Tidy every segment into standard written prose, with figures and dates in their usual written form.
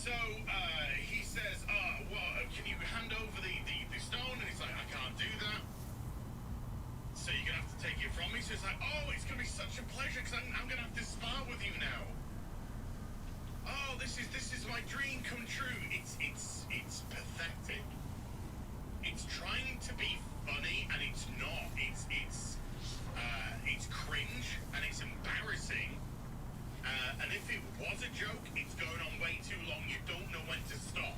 So he says, well, can you hand over the stone? And he's like, I can't do that. So you're going to have to take it from me. So it's like, oh, it's going to be such a pleasure because I'm going to have to spar with you now. Oh, this is my dream come true. It's pathetic. It's trying to be funny and it's not. It's cringe and it's embarrassing. And if it was a joke, it's going on way too long. You don't know when to stop.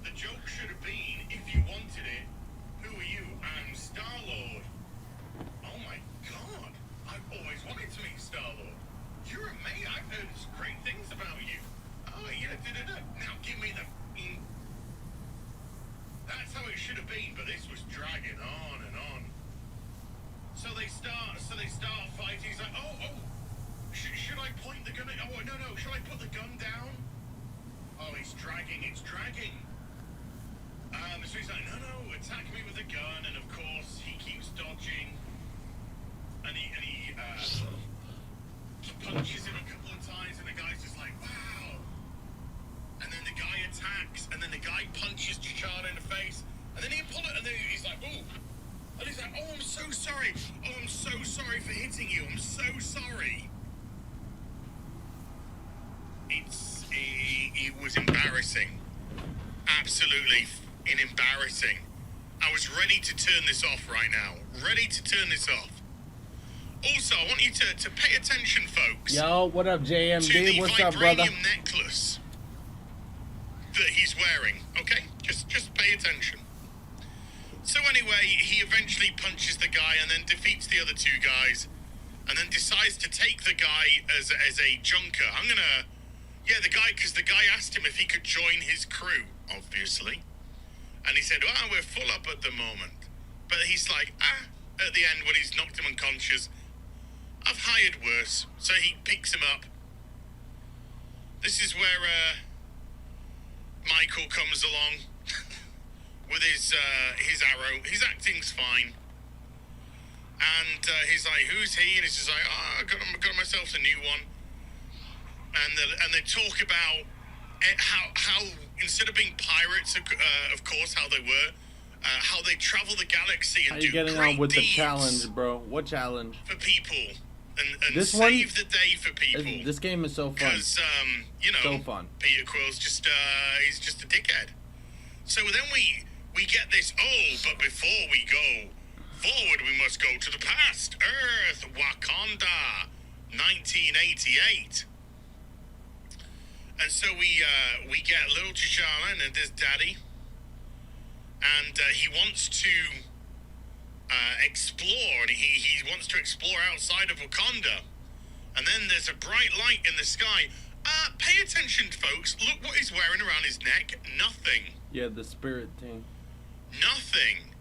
The joke should have been, if you wanted it, who are you? I'm Star-Lord. Oh my god. I've always wanted to meet Star-Lord. You're amazing. I've heard great things about you. Oh yeah, da-da-da. Now give me the... That's how it should have been, but this was dragging on and on. So they start fighting. He's like, oh, should I point the gun at... Oh, no, should I put the gun down? Oh, it's dragging. So he's like, no, attack me with the gun, and of course, he keeps dodging, and he punches him a couple of times, and the guy's just like, wow. And then the guy attacks, and then the guy punches T'Challa in the face, and then he pull it, and then he's like, ooh. And he's like, oh, I'm so sorry. Oh, I'm so sorry for hitting you. I'm so sorry. It was embarrassing. Absolutely embarrassing. I was ready to turn this off right now. Ready to turn this off. Also, I want you to pay attention, folks. Yo, what up, JMD? What's up, brother? To the vibranium necklace that he's wearing, okay? Just pay attention. So anyway, he eventually punches the guy and then defeats the other two guys and then decides to take the guy as a junker. Because the guy asked him if he could join his crew, obviously. And he said, we're full up at the moment. But he's like, at the end when he's knocked him unconscious, I've hired worse. So he picks him up. This is where Michael comes along with his arrow. His acting's fine. And he's like, who's he? And he's just like, I got myself a new one. And they talk about how instead of being pirates, of course, how they were, how they travel the galaxy and do great deeds. How you getting on with the challenge, bro? What challenge? For people. And this save the day for people. This game is so fun. Because, so fun. Peter Quill's just, he's just a dickhead. So then we get this, but before we go forward, we must go to the past. Earth, Wakanda, 1988. And so we get little T'Challa and his daddy, and he wants to explore, and he wants to explore outside of Wakanda. And then there's a bright light in the sky. Pay attention, folks. Look what he's wearing around his neck. Nothing. Yeah, the spirit thing. Nothing.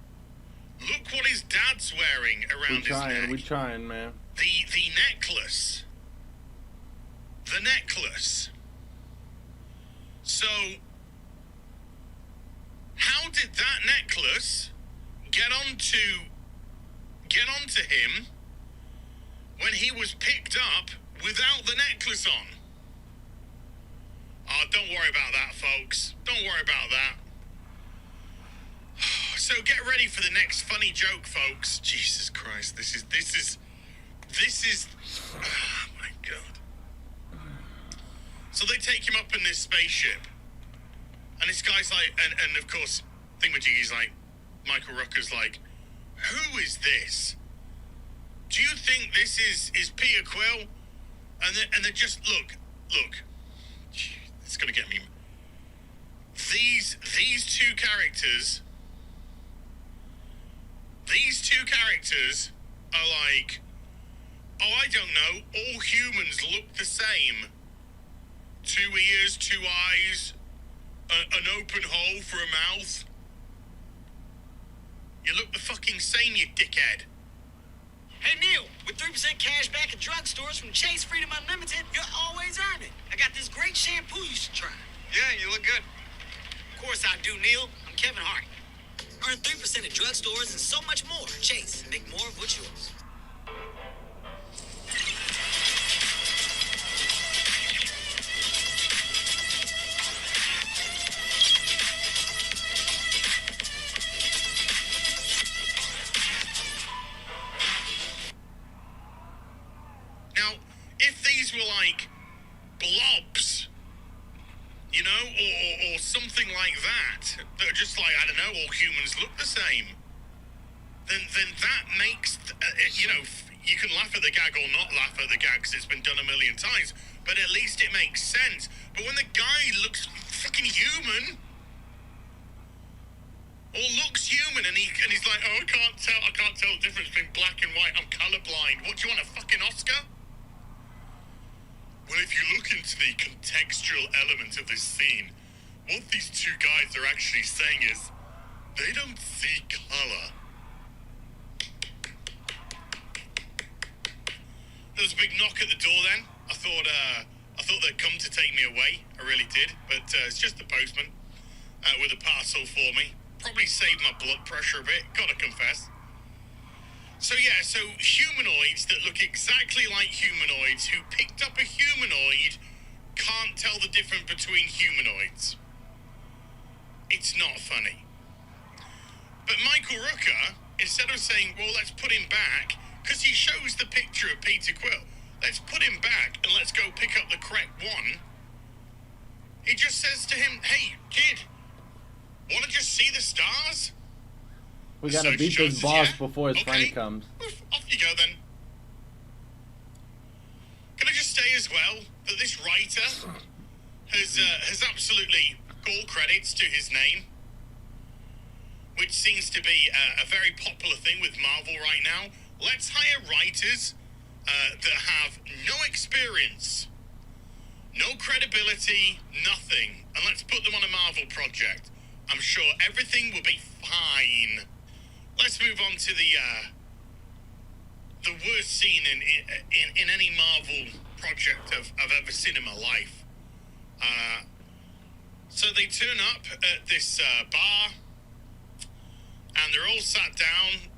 Look what his dad's wearing around his neck. We're trying, man. The necklace. The necklace. So, how did that necklace get onto him when he was picked up without the necklace on? Oh, don't worry about that, folks. Don't worry about that. So get ready for the next funny joke, folks. Jesus Christ, this is. Oh my God. So they take him up in this spaceship, and this guy's like, and of course, Thingamajiggy's like, Michael Rooker's like, who is this? Do you think this is Peter Quill? And they just look, it's gonna get me. These two characters are like, oh, I don't know, all humans look the same. 2 ears, 2 eyes, an open hole for a mouth. You look the fucking same, you dickhead. Hey, Neil, with 3% cash back at drugstores from Chase Freedom Unlimited, you're always earning. I got this great shampoo you should try. Yeah, you look good. Of course I do, Neil. I'm Kevin Hart. Earn 3% at drugstores and so much more. Chase, make more of what's yours. just like, I don't know, all humans look the same, then that makes, you can laugh at the gag or not laugh at the gag because it's been done a million times, but at least it makes sense. But when the guy looks fucking human, or looks human, and he's like, oh, I can't tell the difference between black and white, I'm colorblind. What, do you want a fucking Oscar? Well, if you look into the contextual element of this scene, what these two guys are actually saying is, they don't see color. There was a big knock at the door then. I thought they'd come to take me away. I really did. But it's just the postman with a parcel for me. Probably saved my blood pressure a bit, gotta confess. So humanoids that look exactly like humanoids who picked up a humanoid can't tell the difference between humanoids. It's not funny. But Michael Rooker, instead of saying, well, let's put him back, because he shows the picture of Peter Quill, let's put him back and let's go pick up the correct one, he just says to him, hey, kid, want to just see the stars? We gotta beat this boss before his friend comes. Off you go then. Can I just say as well that this writer has absolutely all credits to his name, which seems to be a very popular thing with Marvel right now. Let's hire writers that have no experience, no credibility, nothing, and let's put them on a Marvel project. I'm sure everything will be fine. Let's move on to the worst scene in any Marvel project I've ever seen in my life. So they turn up at this bar, and they're all sat down,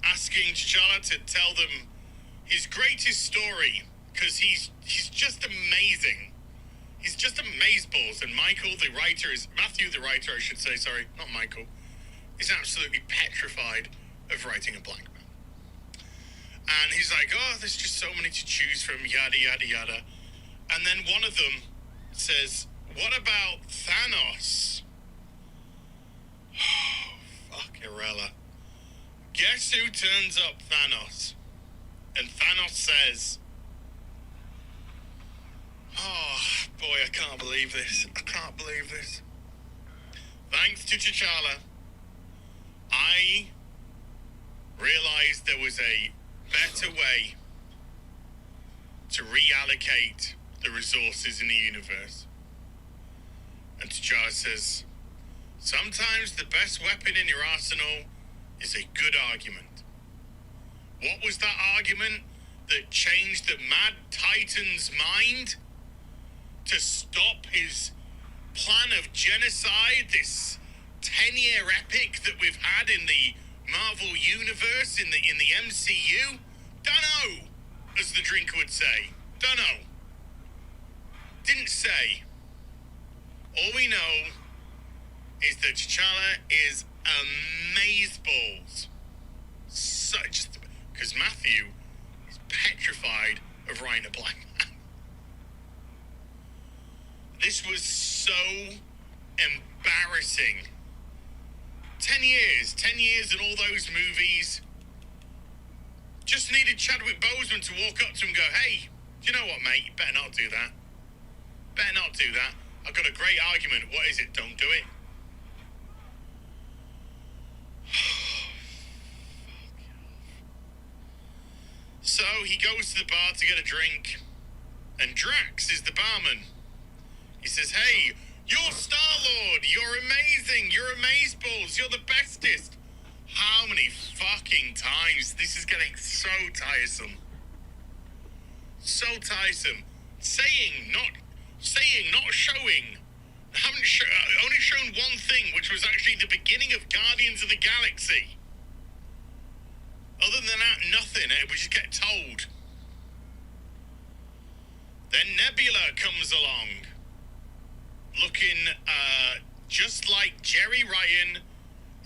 asking T'Challa to tell them his greatest story, because he's just amazing. He's just amazeballs, and Matthew, the writer, I should say, sorry, not Michael, is absolutely petrified of writing a blank man. And he's like, oh, there's just so many to choose from, yada, yada, yada. And then one of them says, what about Thanos? Oh, fuck, Irella. Guess who turns up? Thanos. And Thanos says, oh, boy, I can't believe this. I can't believe this. Thanks to T'Challa, I realized there was a better way to reallocate the resources in the universe. And T'Challa says, sometimes the best weapon in your arsenal is a good argument. What was that argument that changed the Mad Titan's mind to stop his plan of genocide, this 10-year epic that we've had in the Marvel Universe, in the MCU? Dunno, as the drinker would say. Dunno. Didn't say. All we know is that T'Challa is amazeballs. Such, because Matthew is petrified of writing a black man. This was so embarrassing. 10 years and all those movies. Just needed Chadwick Boseman to walk up to him and go, hey, do you know what, mate? You better not do that. Better not do that. I've got a great argument. What is it? Don't do it. So he goes to the bar to get a drink, and Drax is the barman. He says, hey, you're Star-Lord. You're amazing. You're amazeballs. You're the bestest. How many fucking times? This is getting so tiresome. So tiresome. Saying, not showing. Only shown one thing, which was actually the beginning of Guardians of the Galaxy. Other than that, nothing. We just get told. Then Nebula comes along, looking just like Jerry Ryan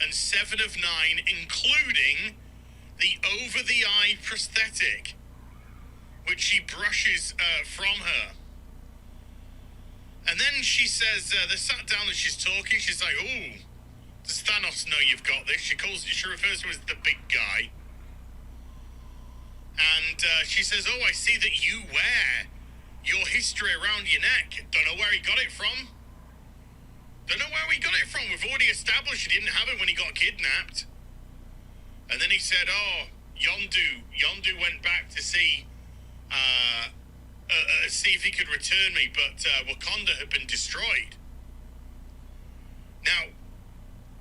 and 7 of 9, including the over-the-eye prosthetic, which she brushes from her. And then she says, they sat down and she's talking, she's like, ooh, does Thanos know you've got this? She refers to him as the big guy. And she says, oh, I see that you wear your history around your neck. Don't know where he got it from. Don't know where he got it from. We've already established he didn't have it when he got kidnapped. And then he said, oh, Yondu went back to see if he could return me, but Wakanda had been destroyed. Now,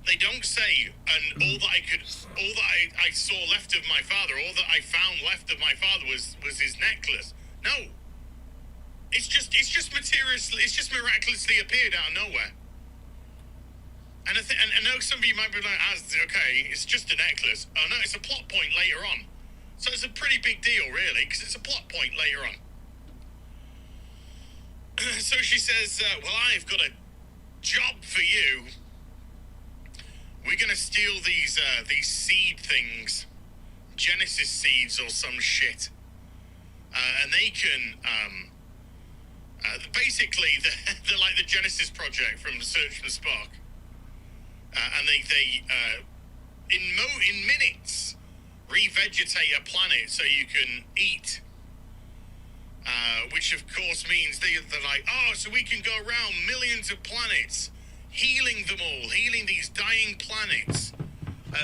they don't say, and all that I saw left of my father, all that I found left of my father was his necklace. No, it's just miraculously appeared out of nowhere. And I know some of you might be like, okay, it's just a necklace. Oh no, it's a plot point later on. So it's a pretty big deal, really, because it's a plot point later on. So she says, well, I've got a job for you. We're gonna steal these seed things, Genesis seeds or some shit, and they can basically they're like the Genesis project from Search for Spark, and they in minutes revegetate a planet so you can eat, which of course means they're like, oh, so we can go around millions of planets, healing them all, healing these dying planets,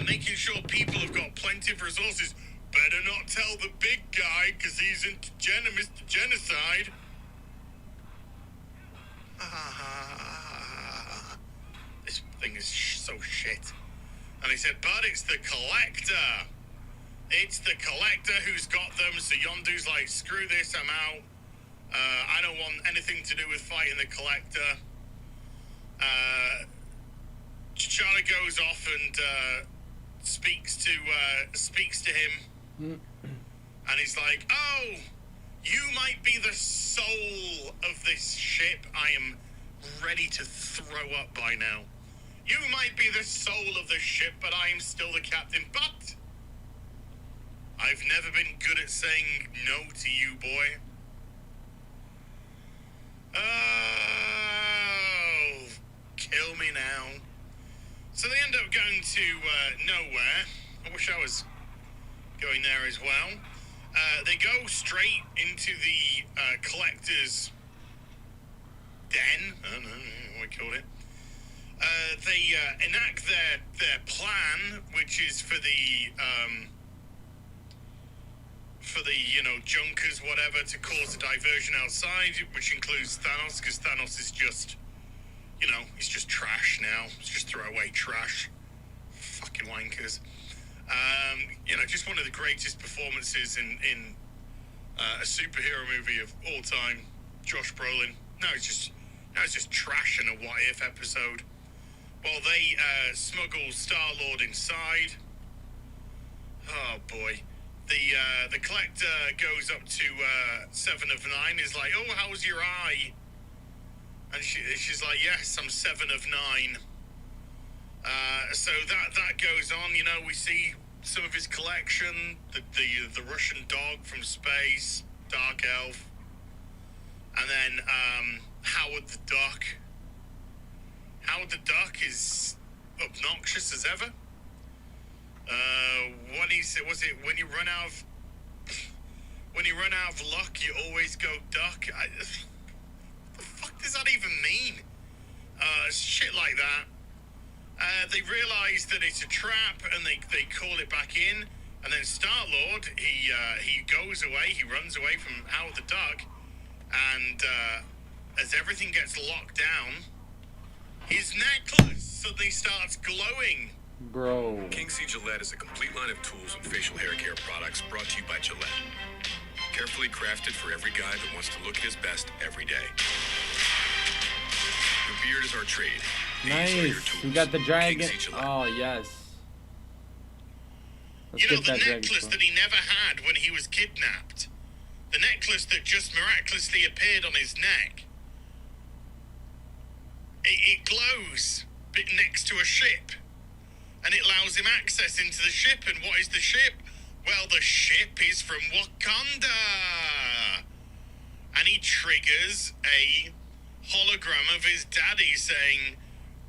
making sure people have got plenty of resources. Better not tell the big guy, because he's into Mr. Genocide. This thing is so shit. And he said, but it's the Collector. It's the Collector who's got them, so Yondu's like, screw this, I'm out. I don't want anything to do with fighting the Collector. T'Challa goes off and speaks to him, and he's like, "Oh, you might be the soul of this ship. I am ready to throw up by now. You might be the soul of the ship, but I am still the captain. But I've never been good at saying no to you, boy." Oh, kill me now. So they end up going to nowhere. I wish I was going there as well. They go straight into the Collector's den. I don't know what we called it. They enact their plan, which is for the junkers, whatever, to cause a diversion outside, which includes Thanos, because Thanos is just, he's just trash now. It's just throwaway trash. Fucking wankers. Just one of the greatest performances in a superhero movie of all time. Josh Brolin. Now it's just trash in a What If episode. While they smuggle Star-Lord inside. Oh boy. The Collector goes up to 7 of 9, is like, oh, how's your eye? And she's like, yes, I'm 7 of 9. So that goes on. We see some of his collection, the Russian dog from space, Dark Elf, and then Howard the Duck. Howard the Duck is obnoxious as ever. What he said, was it when you run out of luck, you always go duck? What the fuck does that even mean? Shit like that. They realise that it's a trap, and they call it back in. And then Star-Lord, he goes away, he runs away from Howard the Duck, and as everything gets locked down, his necklace suddenly starts glowing. Bro. King C. Gillette is a complete line of tools and facial hair care products brought to you by Gillette. Carefully crafted for every guy that wants to look his best every day. Your beard is our trade. These are your Nice. tools. We got the dragon. King C. Gillette. Oh, yes. Let's The get that dragon. necklace that he never had when he was kidnapped. The necklace that just miraculously appeared on his neck. It glows next to a ship. And it allows him access into the ship. And what is the ship? Well, the ship is from Wakanda. And he triggers a hologram of his daddy saying,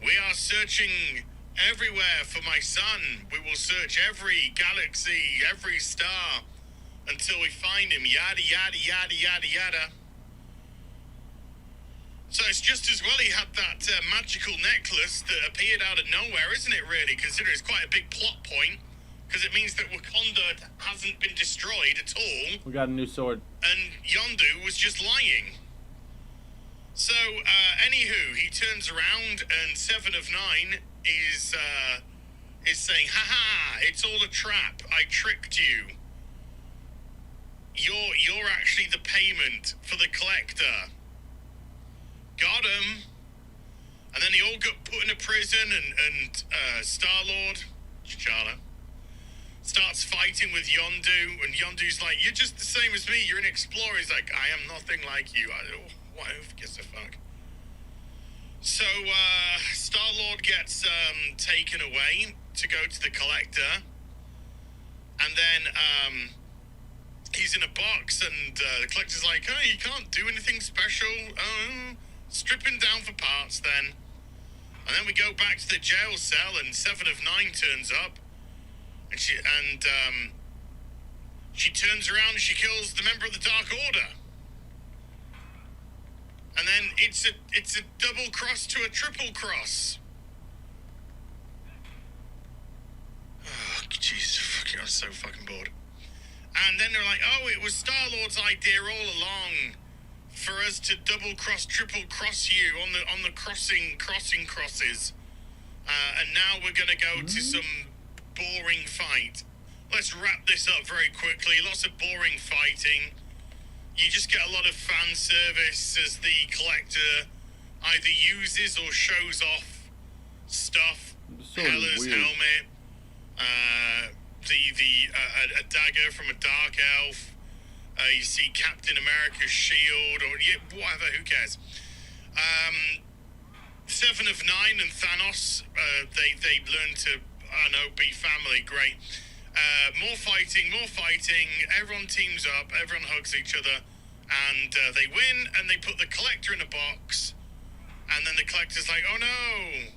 we are searching everywhere for my son. We will search every galaxy, every star, until we find him. Yada, yada, yada, yada, yada. So it's just as well he had that magical necklace that appeared out of nowhere, isn't it, really? Considering it's quite a big plot point, because it means that Wakanda hasn't been destroyed at all. We got a new sword. And Yondu was just lying. So, anywho, he turns around and 7 of 9 is saying, "Ha-ha, it's all a trap. I tricked you. You're actually the payment for the collector." Got him. And then they all got put in a prison, and Star-Lord, T'Challa, starts fighting with Yondu, and Yondu's like, "You're just the same as me, you're an explorer." He's like, "I am nothing like you." Who gives a fuck? So, Star-Lord gets taken away to go to the collector, and then he's in a box, and the collector's like, "Oh, you can't do anything special. Strip him down for parts then." And then we go back to the jail cell, and 7 of 9 turns up, and she turns around and she kills the member of the Dark Order. And then it's a double cross to a triple cross. Oh, Jesus, fucking, I'm so fucking bored. And then they're like, "Oh, it was Star-Lord's idea all along for us to double cross, triple cross you on the crossing crosses. And now we're gonna go to some boring fight." Let's wrap this up very quickly. Lots of boring fighting. You just get a lot of fan service as the collector either uses or shows off stuff. Hela's helmet, a dagger from a dark elf. You see Captain America's shield, or whatever. Who cares? 7 of 9 and Thanos. They learn to, be family. Great. More fighting. Everyone teams up. Everyone hugs each other, and they win. And they put the collector in a box. And then the collector's like, "Oh no,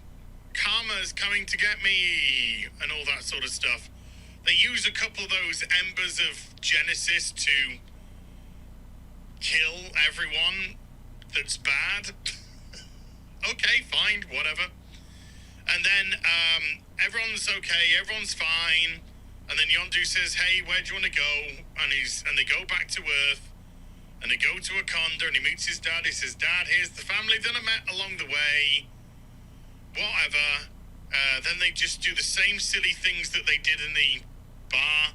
karma's coming to get me," and all that sort of stuff. They use a couple of those embers of Genesis to kill everyone that's bad. Okay, fine, whatever. And then everyone's okay, everyone's fine. And then Yondu says, "Hey, where do you want to go?" And they go back to Earth, and they go to Wakanda, and he meets his dad. He says, "Dad, here's the family that I met along the way." Whatever. Then they just do the same silly things that they did in the bar.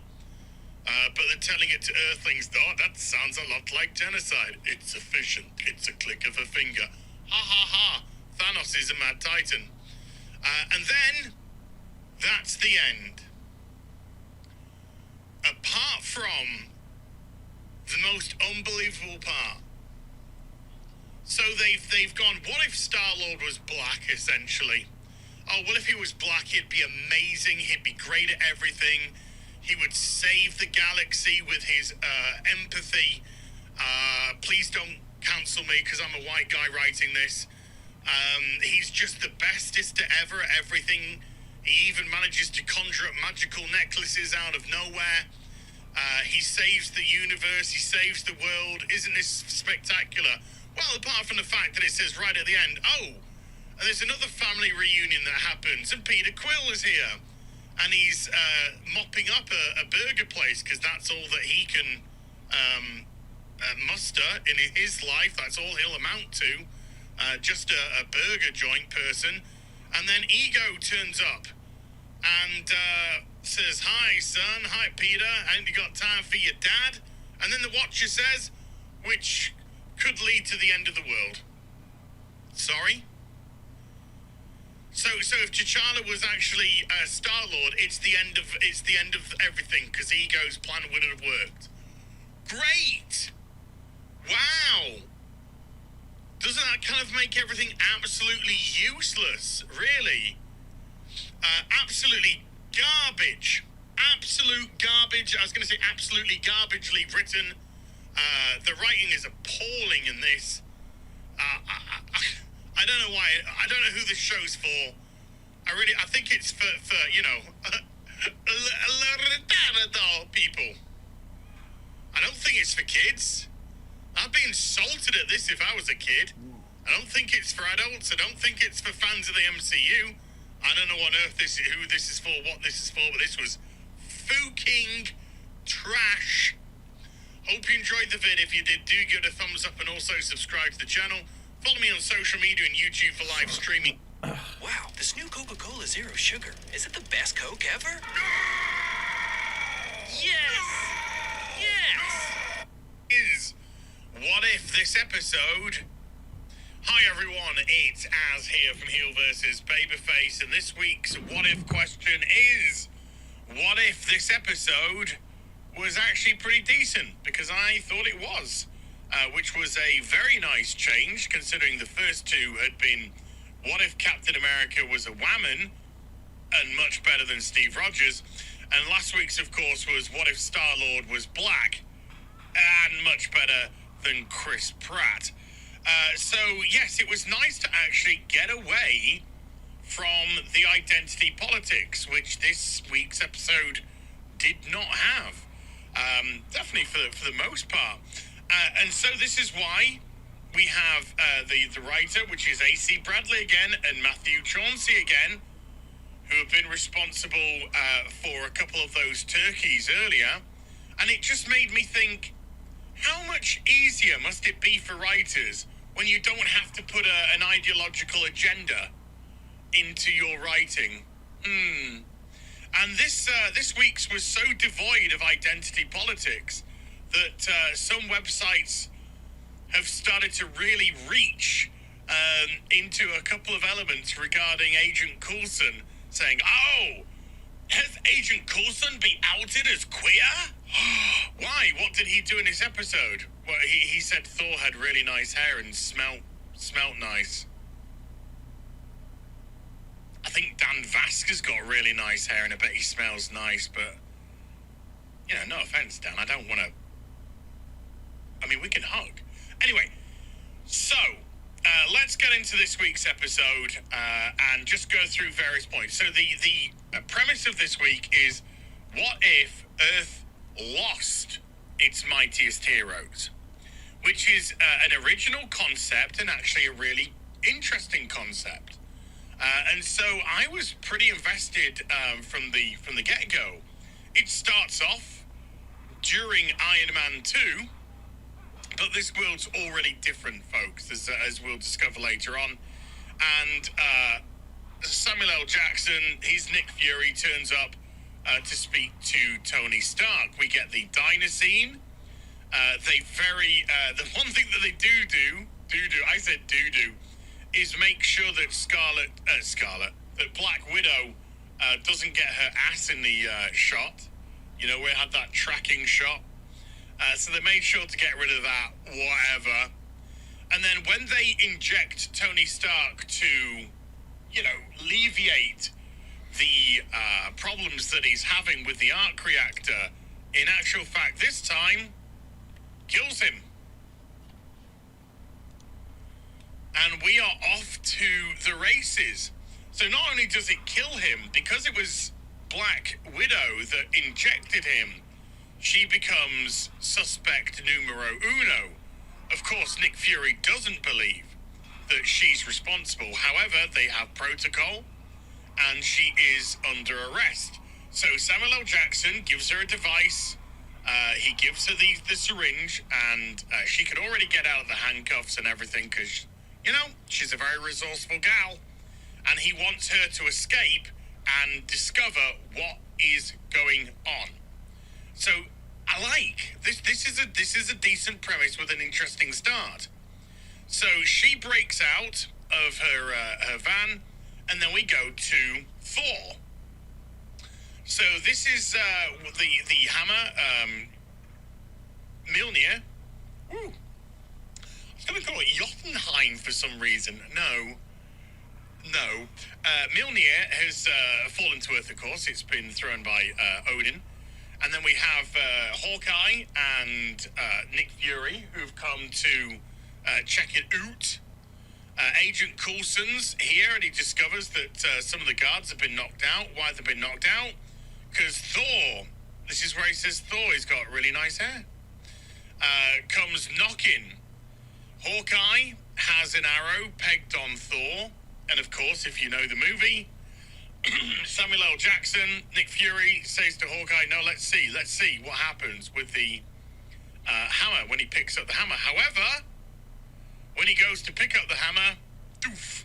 But they're telling it to Earthlings, "Oh, that sounds a lot like genocide. It's efficient. It's a click of a finger. Ha ha ha. Thanos is a mad titan." And then, that's the end. Apart from the most unbelievable part. So they've gone, what if Star-Lord was black, essentially? Oh, well, if he was black, he'd be amazing. He'd be great at everything. He would save the galaxy with his empathy. Please don't cancel me because I'm a white guy writing this. He's just the bestest ever at everything. He even manages to conjure up magical necklaces out of nowhere. He saves the universe. He saves the world. Isn't this spectacular? Well, apart from the fact that it says right at the end, "Oh, and there's another family reunion that happens, and Peter Quill is here. And he's mopping up a burger place because that's all that he can muster in his life. That's all he'll amount to. Just a burger joint person." And then Ego turns up and says, "Hi, son. Hi, Peter. Ain't you got time for your dad?" And then the Watcher says, which could lead to the end of the world. Sorry? So if T'Challa was actually Star-Lord, it's the end of everything because Ego's plan wouldn't have worked. Great! Wow! Doesn't that kind of make everything absolutely useless? Really? Absolutely garbage. Absolute garbage. I was going to say absolutely garbagely written. The writing is appalling in this. I don't know why. I don't know who this show's for. I think it's for you know, people. I don't think it's for kids. I'd be insulted at this if I was a kid. I don't think it's for adults. I don't think it's for fans of the MCU. I don't know on earth who this is for, what this is for, but this was fucking trash. Hope you enjoyed the vid. If you did, do give it a thumbs up and also subscribe to the channel. Follow me on social media and YouTube for live streaming. Wow, this new Coca-Cola Zero Sugar. Is it the best Coke ever? Yes! Yes! Is what if this episode... Hi everyone, it's Az here from Heel vs. Babyface, and this week's what if question is, what if this episode was actually pretty decent? Because I thought it was, which was a very nice change, considering the first two had been, what if Captain America was a woman, and much better than Steve Rogers, and last week's, of course, was what if Star-Lord was black, and much better than Chris Pratt. So, yes, it was nice to actually get away from the identity politics, which this week's episode did not have. Definitely for the most part. And so this is why we have the writer, which is A.C. Bradley again, and Matthew Chauncey again, who have been responsible for a couple of those turkeys earlier. And it just made me think, how much easier must it be for writers when you don't have to put an ideological agenda into your writing? And this week's was so devoid of identity politics that some websites have started to really reach into a couple of elements regarding Agent Coulson, saying, oh, has Agent Coulson been outed as queer? Why? What did he do in this episode? Well, he said Thor had really nice hair and smelt nice. I think Dan Vasquez got really nice hair and I bet he smells nice, but, you know, no offense, Dan, I don't want to... I mean, we can hug. Anyway, so, let's get into this week's episode and just go through various points. So the premise of this week is, what if Earth lost its mightiest heroes? Which is an original concept and actually a really interesting concept. And so I was pretty invested from the get-go. It starts off during Iron Man 2, but this world's already different, folks, as we'll discover later on. And Samuel L. Jackson, he's Nick Fury, turns up to speak to Tony Stark. We get the diner scene. The one thing that they do, I said do, is make sure that that Black Widow doesn't get her ass in the shot. You know, we had that tracking shot. So they made sure to get rid of that, whatever. And then when they inject Tony Stark to, you know, alleviate the problems that he's having with the arc reactor, in actual fact, this time, kills him. And we are off to the races. So not only does it kill him, because it was Black Widow that injected him, she becomes suspect numero uno. Of course, Nick Fury doesn't believe that she's responsible. However, they have protocol, and she is under arrest. So Samuel L. Jackson gives her a device. He gives her the syringe, and she could already get out of the handcuffs and everything because, you know, she's a very resourceful gal. And he wants her to escape and discover what is going on. So I like this. This is a decent premise with an interesting start. So she breaks out of her van, and then we go to Thor. So this is the hammer, Mjolnir. Woo. I was going to call it Jotunheim for some reason. No. Mjolnir has fallen to Earth, of course. It's been thrown by Odin. And then we have Hawkeye and Nick Fury, who've come to check it out. Agent Coulson's here, and he discovers that some of the guards have been knocked out. Why have they been knocked out? Because Thor, this is where he says Thor, he's got really nice hair, comes knocking. Hawkeye has an arrow pegged on Thor, and of course, if you know the movie, Samuel L. Jackson, Nick Fury says to Hawkeye, no, let's see what happens with the hammer when he picks up the hammer. However, when he goes to pick up the hammer, doof,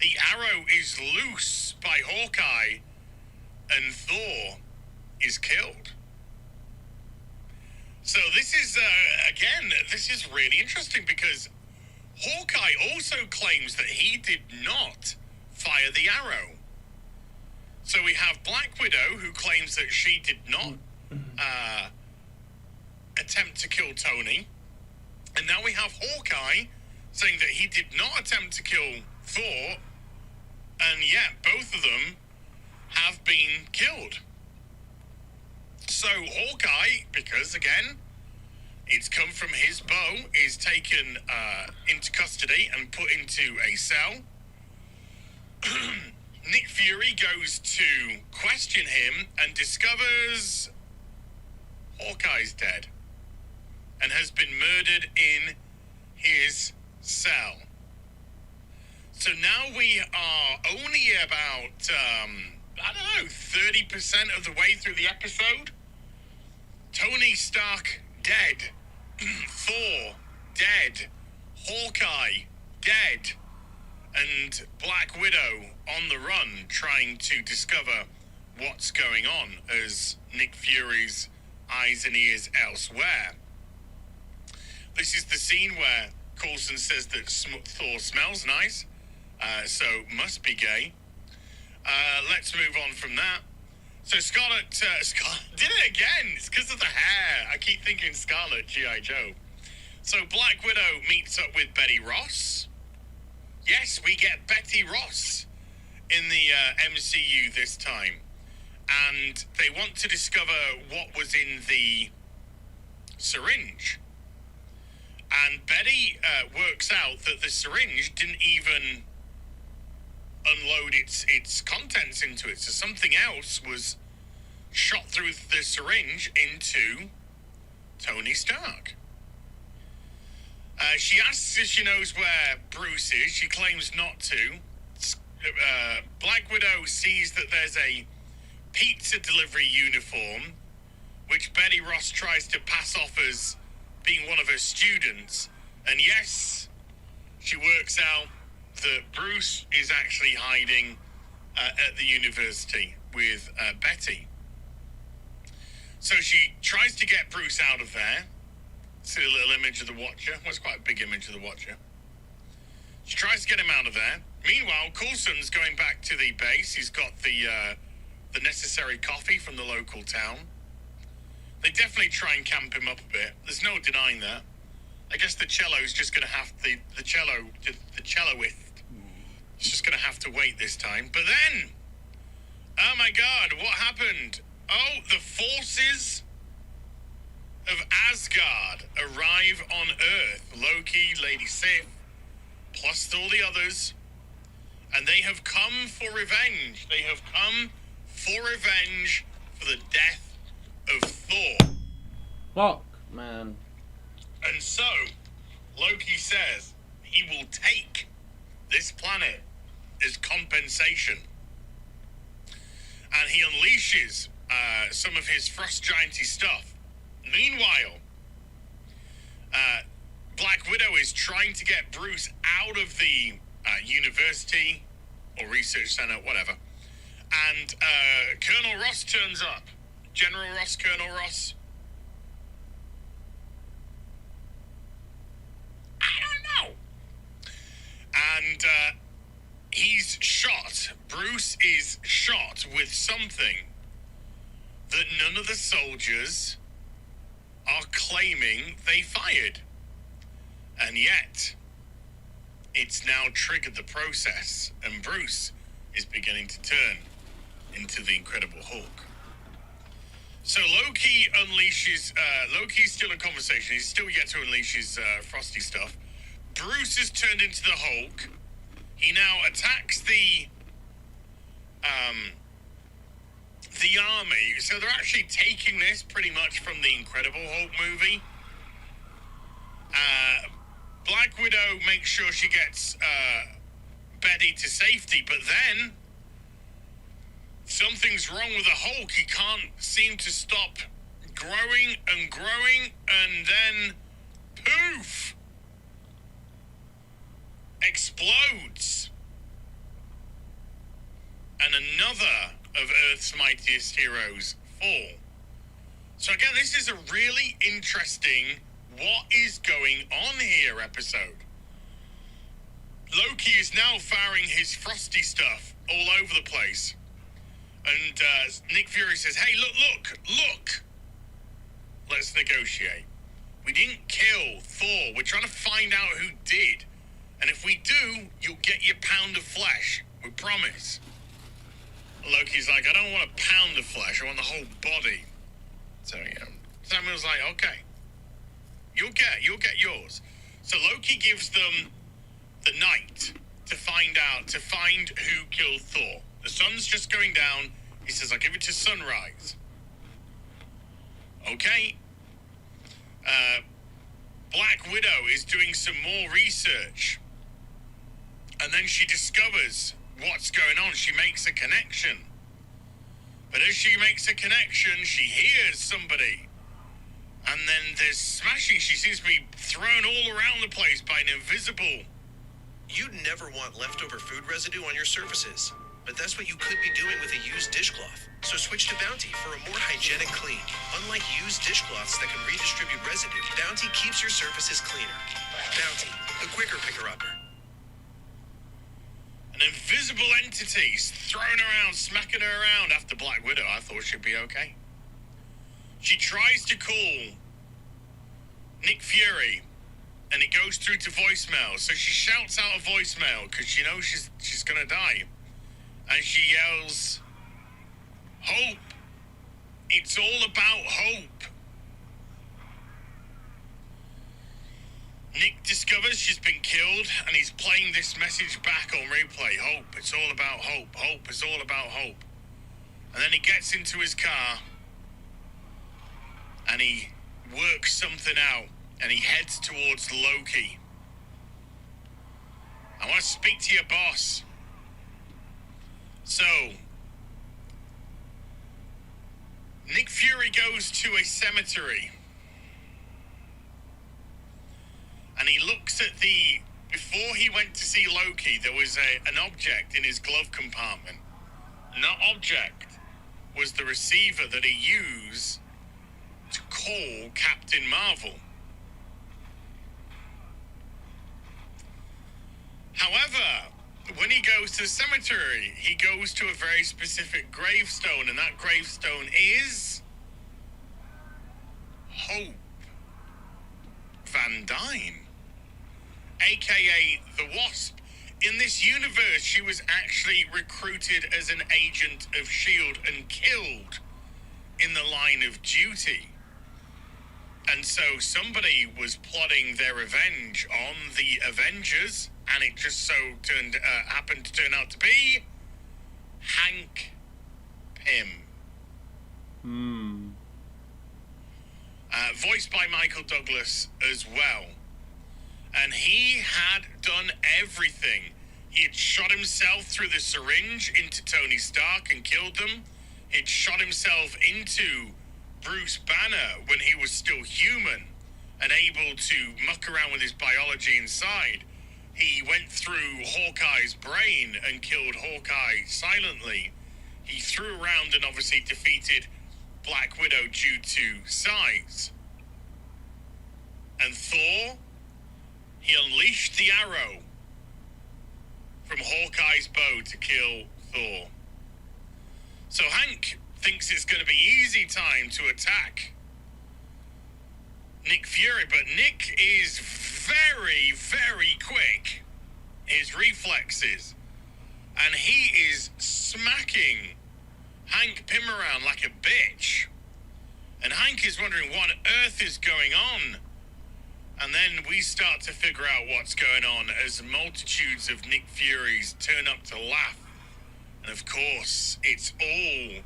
the arrow is loose by Hawkeye, and Thor is killed. So this is, again, this is really interesting because Hawkeye also claims that he did not fire the arrow. So we have Black Widow, who claims that she did not attempt to kill Tony. And now we have Hawkeye saying that he did not attempt to kill Thor. And yet, both of them have been killed. So Hawkeye, because again, it's come from his bow, is taken into custody and put into a cell. Nick Fury goes to question him and discovers Hawkeye's dead and has been murdered in his cell. So now we are only about, 30% of the way through the episode. Tony Stark dead. Thor dead. Hawkeye dead. And Black Widow on the run, trying to discover what's going on as Nick Fury's eyes and ears elsewhere. This is the scene where Coulson says that Thor smells nice, so must be gay. Let's move on from that. So Scarlet did it again. It's because of the hair. I keep thinking Scarlet G.I. Joe. So Black Widow meets up with Betty Ross. Yes, we get Betty Ross in the MCU this time. And they want to discover what was in the syringe. And Betty works out that the syringe didn't even unload its contents into it. So something else was shot through the syringe into Tony Stark. She asks if she knows where Bruce is. She claims not to. Black Widow sees that there's a pizza delivery uniform, which Betty Ross tries to pass off as being one of her students. And yes, she works out that Bruce is actually hiding at the university with Betty. So she tries to get Bruce out of there. See a little image of the Watcher. Well, it's quite a big image of the Watcher. She tries to get him out of there. Meanwhile, Coulson's going back to the base. He's got the necessary coffee from the local town. They definitely try and camp him up a bit. There's no denying that. I guess the cello's just going to have the celloist. He's just going to have to wait this time. But then, oh my God, what happened? Oh, the forces of Asgard arrive on Earth. Loki, Lady Sif, plus all the others. And they have come for revenge. They have come for revenge for the death of Thor. Fuck, man. And so, Loki says he will take this planet as compensation. And he unleashes some of his frost gianty stuff. Meanwhile, Black Widow is trying to get Bruce out of the university or research center, whatever. And Colonel Ross turns up. General Ross, Colonel Ross. I don't know. And he's shot. Bruce is shot with something that none of the soldiers are claiming they fired. And yet, it's now triggered the process, and Bruce is beginning to turn into the Incredible Hulk. So Loki unleashes, Loki's still in conversation. He's still yet to unleash his frosty stuff. Bruce has turned into the Hulk. He now attacks the army. So they're actually taking this pretty much from the Incredible Hulk movie. Black Widow makes sure she gets Betty to safety, but then something's wrong with the Hulk. He can't seem to stop growing and growing, and then poof! Explodes. And another of Earth's mightiest heroes fall. So again, this is a really interesting what is going on here episode. Loki is now firing his frosty stuff all over the place. And Nick Fury says, hey, look. Let's negotiate. We didn't kill Thor. We're trying to find out who did. And if we do, you'll get your pound of flesh. We promise. Loki's like, I don't want a pound of flesh. I want the whole body. So, Samuel's like, okay. You'll get yours. So Loki gives them the night to find who killed Thor. The sun's just going down. He says, I'll give it to sunrise. Okay. Black Widow is doing some more research. And then she discovers what's going on. She makes a connection. But as she makes a connection, she hears somebody. And then there's smashing. She seems to be thrown all around the place by an invisible... You'd never want leftover food residue on your surfaces. But that's what you could be doing with a used dishcloth. So switch to Bounty for a more hygienic clean. Unlike used dishcloths that can redistribute residue, Bounty keeps your surfaces cleaner. Bounty, the quicker picker-upper. An invisible entity's throwing around, smacking her around after Black Widow. I thought she'd be okay. She tries to call Nick Fury, and it goes through to voicemail. So she shouts out a voicemail because she knows she's gonna die. And she yells, hope. It's all about hope. Nick discovers she's been killed, and he's playing this message back on replay. Hope. It's all about hope. Hope. It's all about hope. And then he gets into his car, and he works something out, and he heads towards Loki. I want to speak to your boss. So, Nick Fury goes to a cemetery. And he looks at before he went to see Loki, there was an object in his glove compartment. And that object was the receiver that he used to call Captain Marvel. However, when he goes to the cemetery, he goes to a very specific gravestone, and that gravestone is Hope Van Dyne, aka the Wasp. In this universe, she was actually recruited as an agent of S.H.I.E.L.D. and killed in the line of duty. And so somebody was plotting their revenge on the Avengers, and it just so happened to turn out to be Hank Pym. Voiced by Michael Douglas as well. And he had done everything. He had shot himself through the syringe into Tony Stark and killed them. He'd shot himself into Bruce Banner when he was still human and able to muck around with his biology inside. He went through Hawkeye's brain and killed Hawkeye silently. He threw around and obviously defeated Black Widow due to size. And Thor, he unleashed the arrow from Hawkeye's bow to kill Thor. So Hank thinks it's going to be easy time to attack Nick Fury, but Nick is very, very quick. His reflexes. And he is smacking Hank Pym around like a bitch. And Hank is wondering what on earth is going on. And then we start to figure out what's going on as multitudes of Nick Furies turn up to laugh. And of course, it's all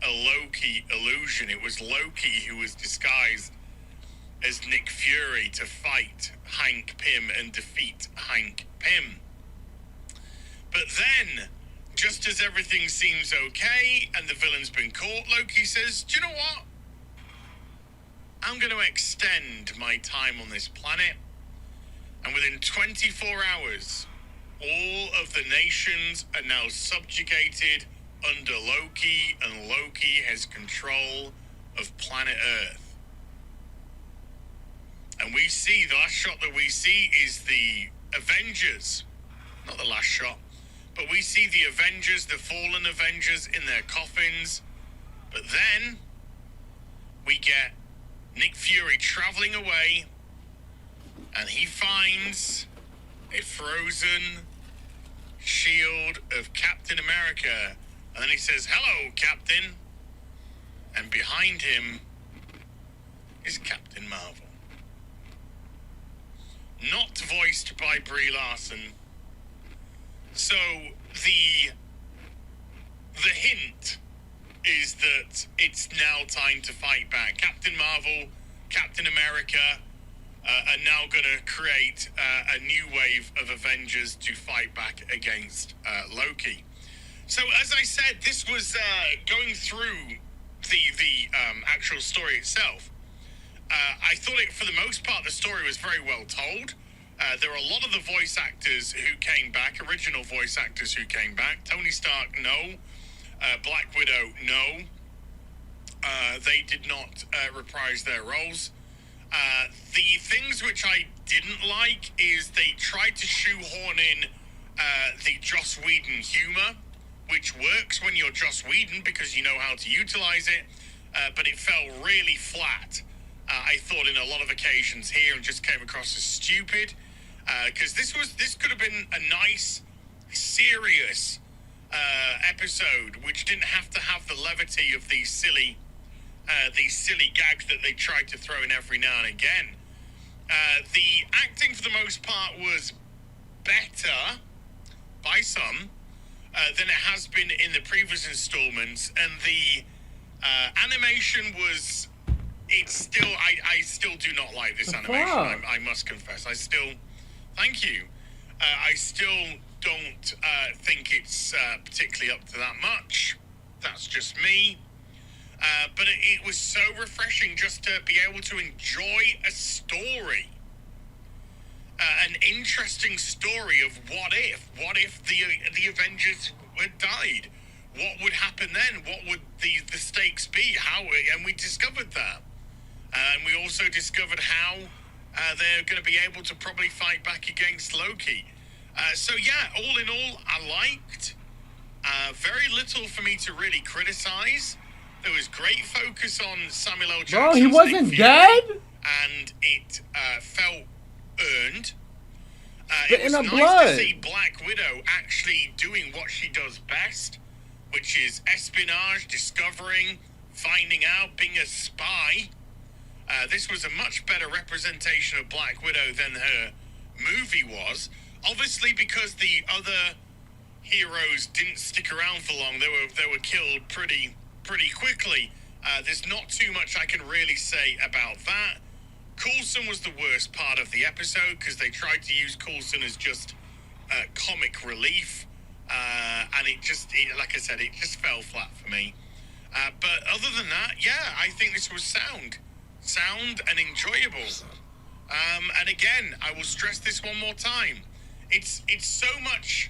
a Loki illusion. It was Loki who was disguised as Nick Fury to fight Hank Pym and defeat Hank Pym. But then, just as everything seems okay and the villain's been caught, Loki says, do you know what? I'm going to extend my time on this planet, and within 24 hours, all of the nations are now subjugated under Loki, and Loki has control of planet Earth. And we see, the last shot that we see is the Avengers, not the last shot, but we see the Avengers, the fallen Avengers in their coffins, but then we get Nick Fury traveling away, and he finds a frozen shield of Captain America, and then he says, hello, Captain, and behind him is Captain Marvel. Not voiced by Brie Larson. So the hint is that it's now time to fight back. Captain Marvel, Captain America are now going to create a new wave of Avengers to fight back against Loki. So as I said, this was going through the actual story itself. I thought for the most part, the story was very well told. There are a lot of the voice actors who came back, original voice actors who came back. Tony Stark, no. Black Widow, no. They did not reprise their roles. The things which I didn't like is they tried to shoehorn in the Joss Whedon humor, which works when you're Joss Whedon because you know how to utilize it, but it fell really flat. I thought in a lot of occasions here and just came across as stupid, because this could have been a nice, serious episode which didn't have to have the levity of these silly gags that they tried to throw in every now and again. The acting for the most part was better by some than it has been in the previous installments, and the animation was. It's still. I still do not like this animation. I must confess. Thank you. I still don't think it's particularly up to that much. That's just me. But it was so refreshing just to be able to enjoy a story. An interesting story of what if the Avengers had died? What would happen then? What would the stakes be? And we discovered that. And we also discovered how they're going to be able to probably fight back against Loki. So yeah, all in all, I liked. Very little for me to really criticize. There was great focus on Samuel L. Jackson. Bro, he wasn't dead? And it felt earned. Spit It was in the nice blood. to see Black Widow actually doing what she does best, which is espionage, discovering, finding out, being a spy. This was a much better representation of Black Widow than her movie was. Obviously, because the other heroes didn't stick around for long, they were killed pretty quickly. There's not too much I can really say about that. Coulson was the worst part of the episode because they tried to use Coulson as just comic relief, and like I said, it just fell flat for me. But other than that, yeah, I think this was sound and enjoyable. And again, I will stress this one more time. It's so much.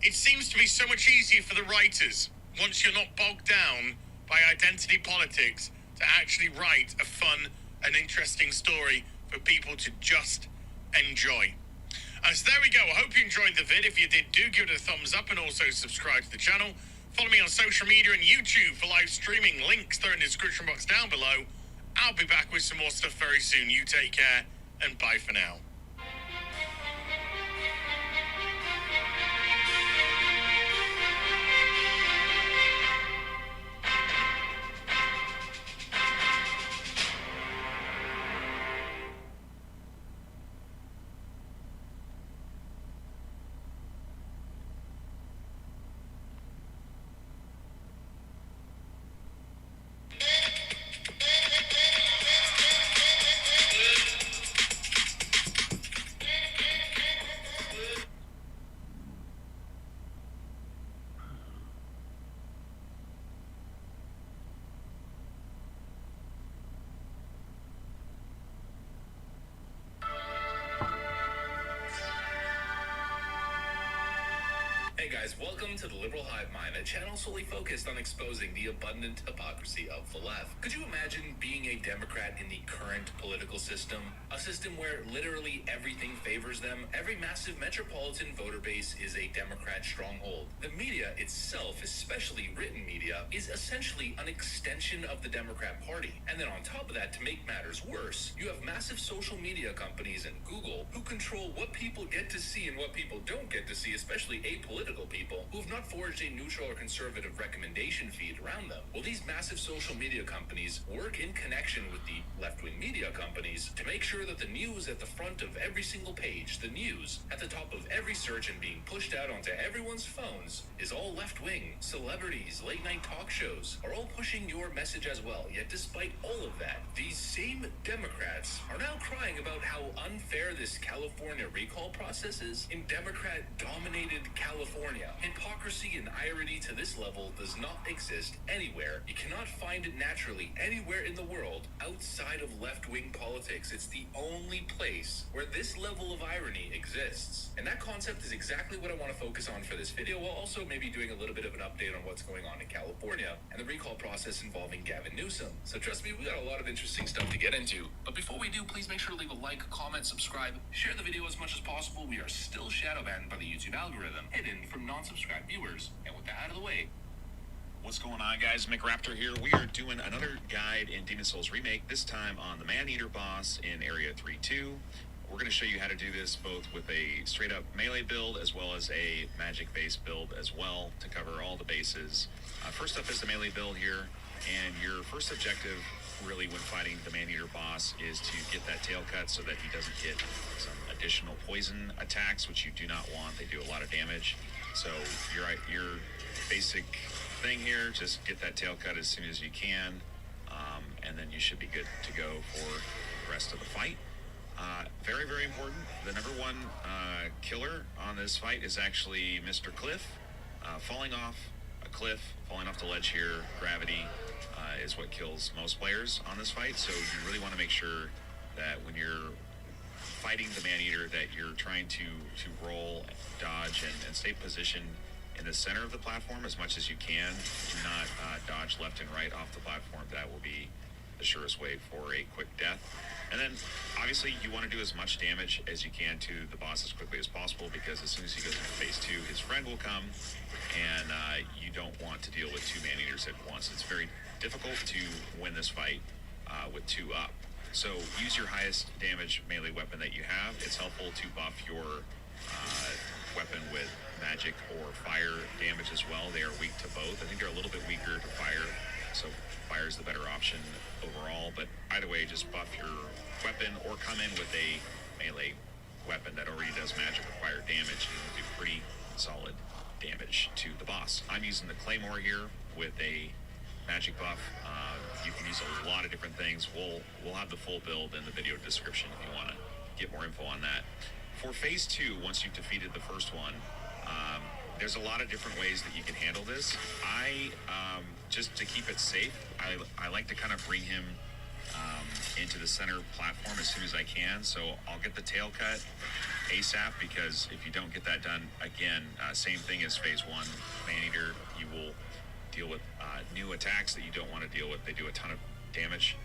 It seems to be so much easier for the writers once you're not bogged down by identity politics to actually write a fun and interesting story for people to just enjoy. So there we go. I hope you enjoyed the vid. If you did, do give it a thumbs up and also subscribe to the channel. Follow me on social media and YouTube for live streaming. Links are in the description box down below. I'll be back with some more stuff very soon. You take care and bye for now. Welcome to the Liberal Hive Mind, a channel solely focused on exposing the abundant hypocrisy of the left. Could you imagine being a Democrat in the current political system? A system where literally everything favors them? Every massive metropolitan voter base is a Democrat stronghold. The media itself, especially written media, is essentially an extension of the Democrat Party. And then on top of that, to make matters worse, you have massive social media companies and Google who control what people get to see and what people don't get to see, especially apolitical people who have not forged a neutral or conservative recommendation feed around them. Well, these massive social media companies work in connection with the left-wing media companies to make sure that the news at the front of every single page, the news at the top of every search and being pushed out onto everyone's phones is all left-wing. Celebrities, late-night talk shows are all pushing your message as well. Yet despite all of that, these same Democrats are now crying about how unfair this California recall process is in Democrat-dominated California. Hypocrisy and irony to this level does not exist anywhere. You cannot find it naturally anywhere in the world outside of left-wing politics. It's the only place where this level of irony exists. And that concept is exactly what I want to focus on for this video, while also maybe doing a little bit of an update on what's going on in California and the recall process involving Gavin Newsom. So trust me, we got a lot of interesting stuff to get into. But before we do, please make sure to leave a like, comment, subscribe, share the video as much as possible. We are still shadow banned by the YouTube algorithm, hidden from non-subscribed viewers. And with that out of the way, what's going on, guys? McRaptor here. We are doing another guide in Demon Souls Remake, this time on the Man-Eater boss in Area 3-2. We're going to show you how to do this both with a straight-up melee build as well as a magic-based build as well to cover all the bases. First up is the melee build here, and your first objective really when fighting the Man-Eater boss is to get that tail cut so that he doesn't get some additional poison attacks, which you do not want. They do a lot of damage. So your basic thing here, just get that tail cut as soon as you can, and then you should be good to go for the rest of the fight. Very, very important. The number one killer on this fight is actually Mr. Cliff. Falling off a cliff, falling off the ledge here, gravity is what kills most players on this fight. So you really want to make sure that when you're fighting the Man-Eater that you're trying to roll, dodge, and stay positioned in the center of the platform as much as you can. Do not dodge left and right off the platform. That will be the surest way for a quick death. And then, obviously, you want to do as much damage as you can to the boss as quickly as possible, because as soon as he goes into phase 2, his friend will come, and you don't want to deal with two Man-Eaters at once. It's very difficult to win this fight with two up. So use your highest damage melee weapon that you have. It's helpful to buff your weapon with magic or fire damage as well. They are weak to both. I think they're a little bit weaker to fire, so fire is the better option overall. But either way, just buff your weapon or come in with a melee weapon that already does magic or fire damage, and it'll do pretty solid damage to the boss. I'm using the Claymore here with a magic buff. You can use a lot of different things. We'll have the full build in the video description if you want to get more info on that. For phase 2, once you've defeated the first one, there's a lot of different ways that you can handle this. Just to keep it safe, I like to kind of bring him into the center platform as soon as I can. So I'll get the tail cut ASAP, because if you don't get that done, again, same thing as phase 1 Man-Eater, you will deal with new attacks that you don't want to deal with. They do a ton of damage.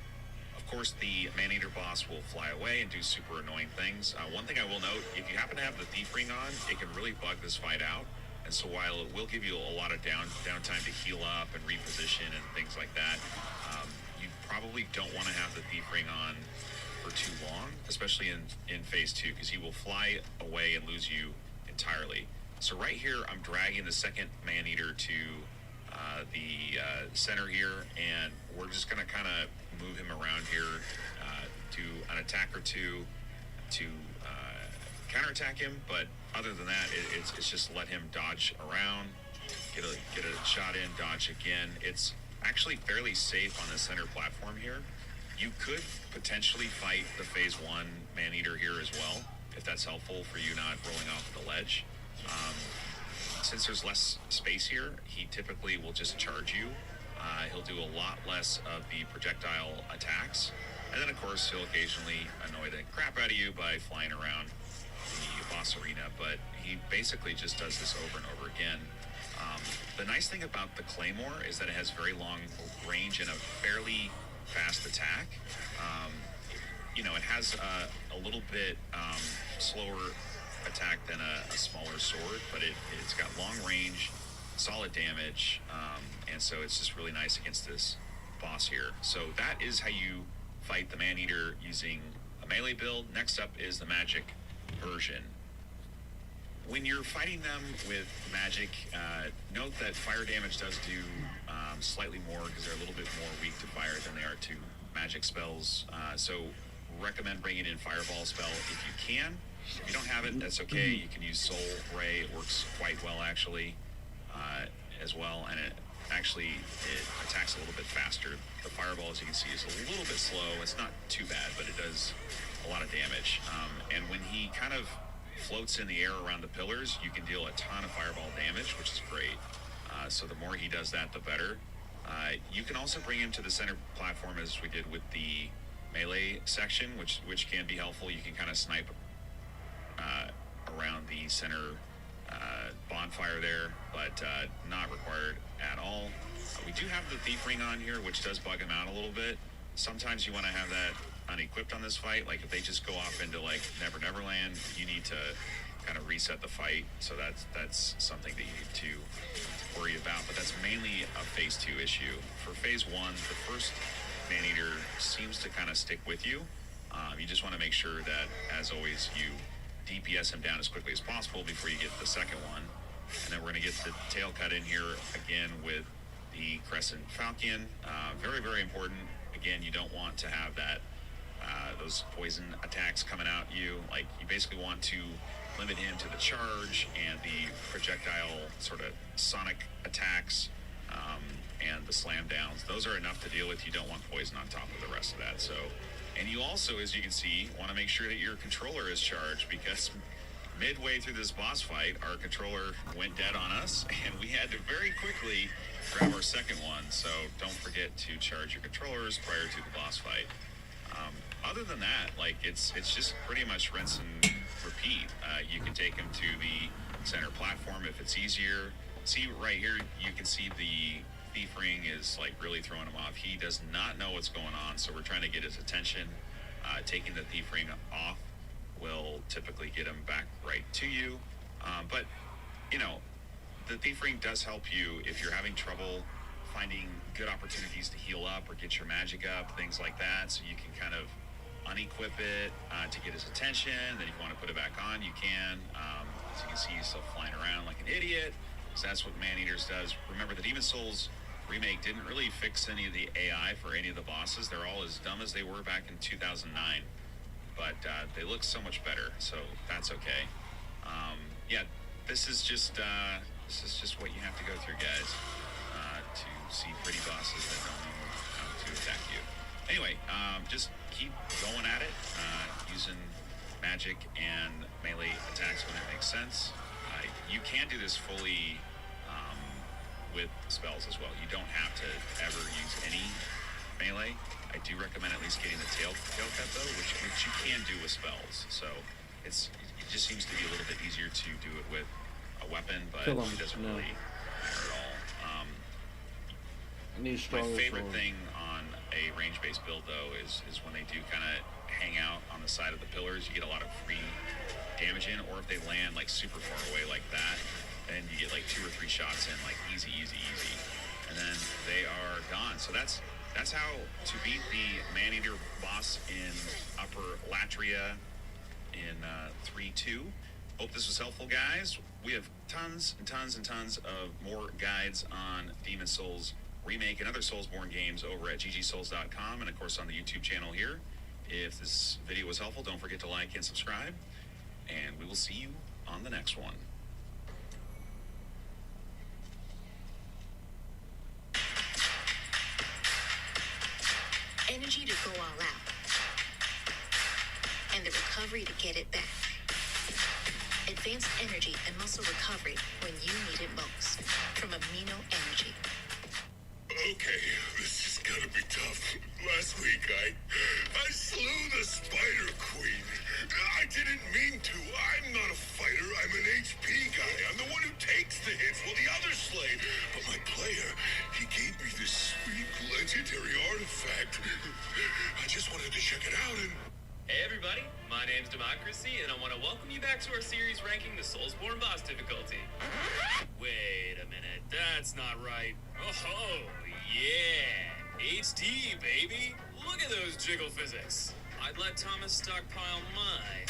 Of course, the Man-Eater boss will fly away and do super annoying things. One thing I will note, if you happen to have the Thief Ring on, it can really bug this fight out. And so while it will give you a lot of downtime to heal up and reposition and things like that, you probably don't want to have the Thief Ring on for too long, especially in phase 2, because he will fly away and lose you entirely. So right here, I'm dragging the second Man-Eater to the center here, and we're just going to kind of move him around here, do an attack or two to counterattack him. But other than that, it's just let him dodge around, get a shot in, dodge again. It's actually fairly safe on the center platform here. You could potentially fight the phase 1 Man-Eater here as well, if that's helpful for you not rolling off the ledge. Since there's less space here, he typically will just charge you. He'll do a lot less of the projectile attacks. And then, of course, he'll occasionally annoy the crap out of you by flying around the boss arena. But he basically just does this over and over again. The nice thing about the Claymore is that it has very long range and a fairly fast attack. It has a little bit slower attack than a smaller sword, but it's got long range, solid damage, and so it's just really nice against this boss here. So that is how you fight the Man-Eater using a melee build. Next up is the magic version. When you're fighting them with magic, note that fire damage does do slightly more because they're a little bit more weak to fire than they are to magic spells. So recommend bringing in Fireball spell if you can. If you don't have it, that's okay. You can use Soul Ray. It works quite well, actually, as well. And it attacks a little bit faster. The Fireball, as you can see, is a little bit slow. It's not too bad, but it does a lot of damage. And when he kind of floats in the air around the pillars, you can deal a ton of Fireball damage, which is great. So the more he does that, the better. You can also bring him to the center platform, as we did with the melee section, which can be helpful. You can kind of snipe around the center bonfire there, but not required at all. We do have the Thief Ring on here, which does bug him out a little bit. Sometimes you want to have that unequipped on this fight. Like if they just go off into like Neverland, you need to kind of reset the fight. So that's something that you need to worry about. But that's mainly a phase 2 issue. For phase 1, the first Man-Eater seems to kind of stick with you. You just want to make sure that, as always, you DPS him down as quickly as possible before you get to the second one. And then we're going to get the tail cut in here again with the Crescent Falcon. Very, very important. Again, you don't want to have that those poison attacks coming out you. Like, you basically want to limit him to the charge and the projectile sort of sonic attacks and the slam downs. Those are enough to deal with. You don't want poison on top of the rest of that. So, and you also, as you can see, want to make sure that your controller is charged, because midway through this boss fight, our controller went dead on us, and we had to very quickly grab our second one. So don't forget to charge your controllers prior to the boss fight. Other than that, like, it's just pretty much rinse and repeat. You can take him to the center platform if it's easier. See right here, you can see the Thief Ring is like really throwing him off. He does not know what's going on, so we're trying to get his attention. Taking the Thief Ring off will typically get him back right to you. But, you know, the Thief Ring does help you if you're having trouble finding good opportunities to heal up or get your magic up, things like that. So you can kind of unequip it to get his attention. Then if you want to put it back on, you can. As you can see, he's still flying around like an idiot. So that's what Man-Eaters does. Remember, the Demon Souls remake didn't really fix any of the AI for any of the bosses. They're all as dumb as they were back in 2009. But they look so much better, so that's okay. Yeah, this is just what you have to go through, guys, to see pretty bosses that don't know how to attack you. Anyway, just keep going at it, using magic and melee attacks when it makes sense. You can do this fully with spells as well. You don't have to ever use any melee. I do recommend at least getting the tail cut though, which you can do with spells. So it just seems to be a little bit easier to do it with a weapon, but it doesn't really matter at all. My favorite thing on a range-based build though is when they do kind of hang out on the side of the pillars. You get a lot of free damage in, or if they land like super far away like that, then you get like 2 or 3 shots in, like easy, and then they are gone. So that's how to beat the Man-Eater boss in Upper Latria in 3-2. Hope this was helpful, guys. We have tons and tons and tons of more guides on Demon Souls Remake and other Soulsborne games over at ggsouls.com, and of course on the YouTube channel here. If this video was helpful, don't forget to like and subscribe, and we will see you on the next one. Energy to go all out, and the recovery to get it back. Advanced energy and muscle recovery when you need it most. From Amino Energy. Okay, this is gonna be tough. Last week, I slew the Spider Queen. I didn't mean to. I'm not a fighter. I'm an HP guy. I'm the one who takes the hits while the others name's Democracy, and I want to welcome you back to our series ranking the Soulsborne boss difficulty. Wait a minute, that's not right. Oh, yeah. HD, baby. Look at those jiggle physics. I'd let Thomas stockpile mine.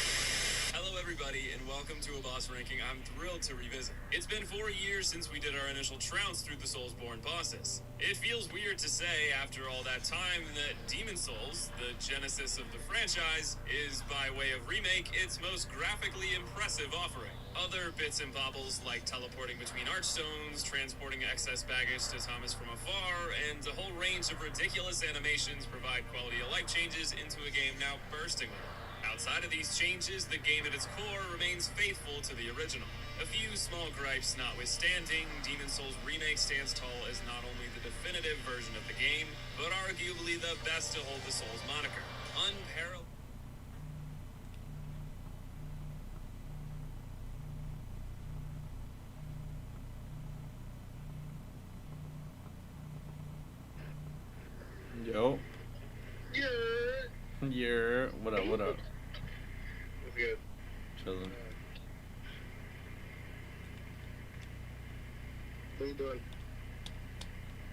Hello, everybody, and welcome to a boss ranking I'm thrilled to revisit. It's been 4 years since we did our initial trounce through the Soulsborne bosses. It feels weird to say, after all that time, that Demon Souls, the genesis of the franchise, is, by way of remake, its most graphically impressive offering. Other bits and bobbles, like teleporting between archstones, transporting excess baggage to Thomas from afar, and a whole range of ridiculous animations provide quality of life changes into a game now bursting with them. Outside of these changes, the game at its core remains faithful to the original. A few small gripes notwithstanding, Demon Souls Remake stands tall as not only the definitive version of the game, but arguably the best to hold the Souls moniker. Unparalleled. Yo. Yeah. What up? What up? What's good? Chilling. What you doing?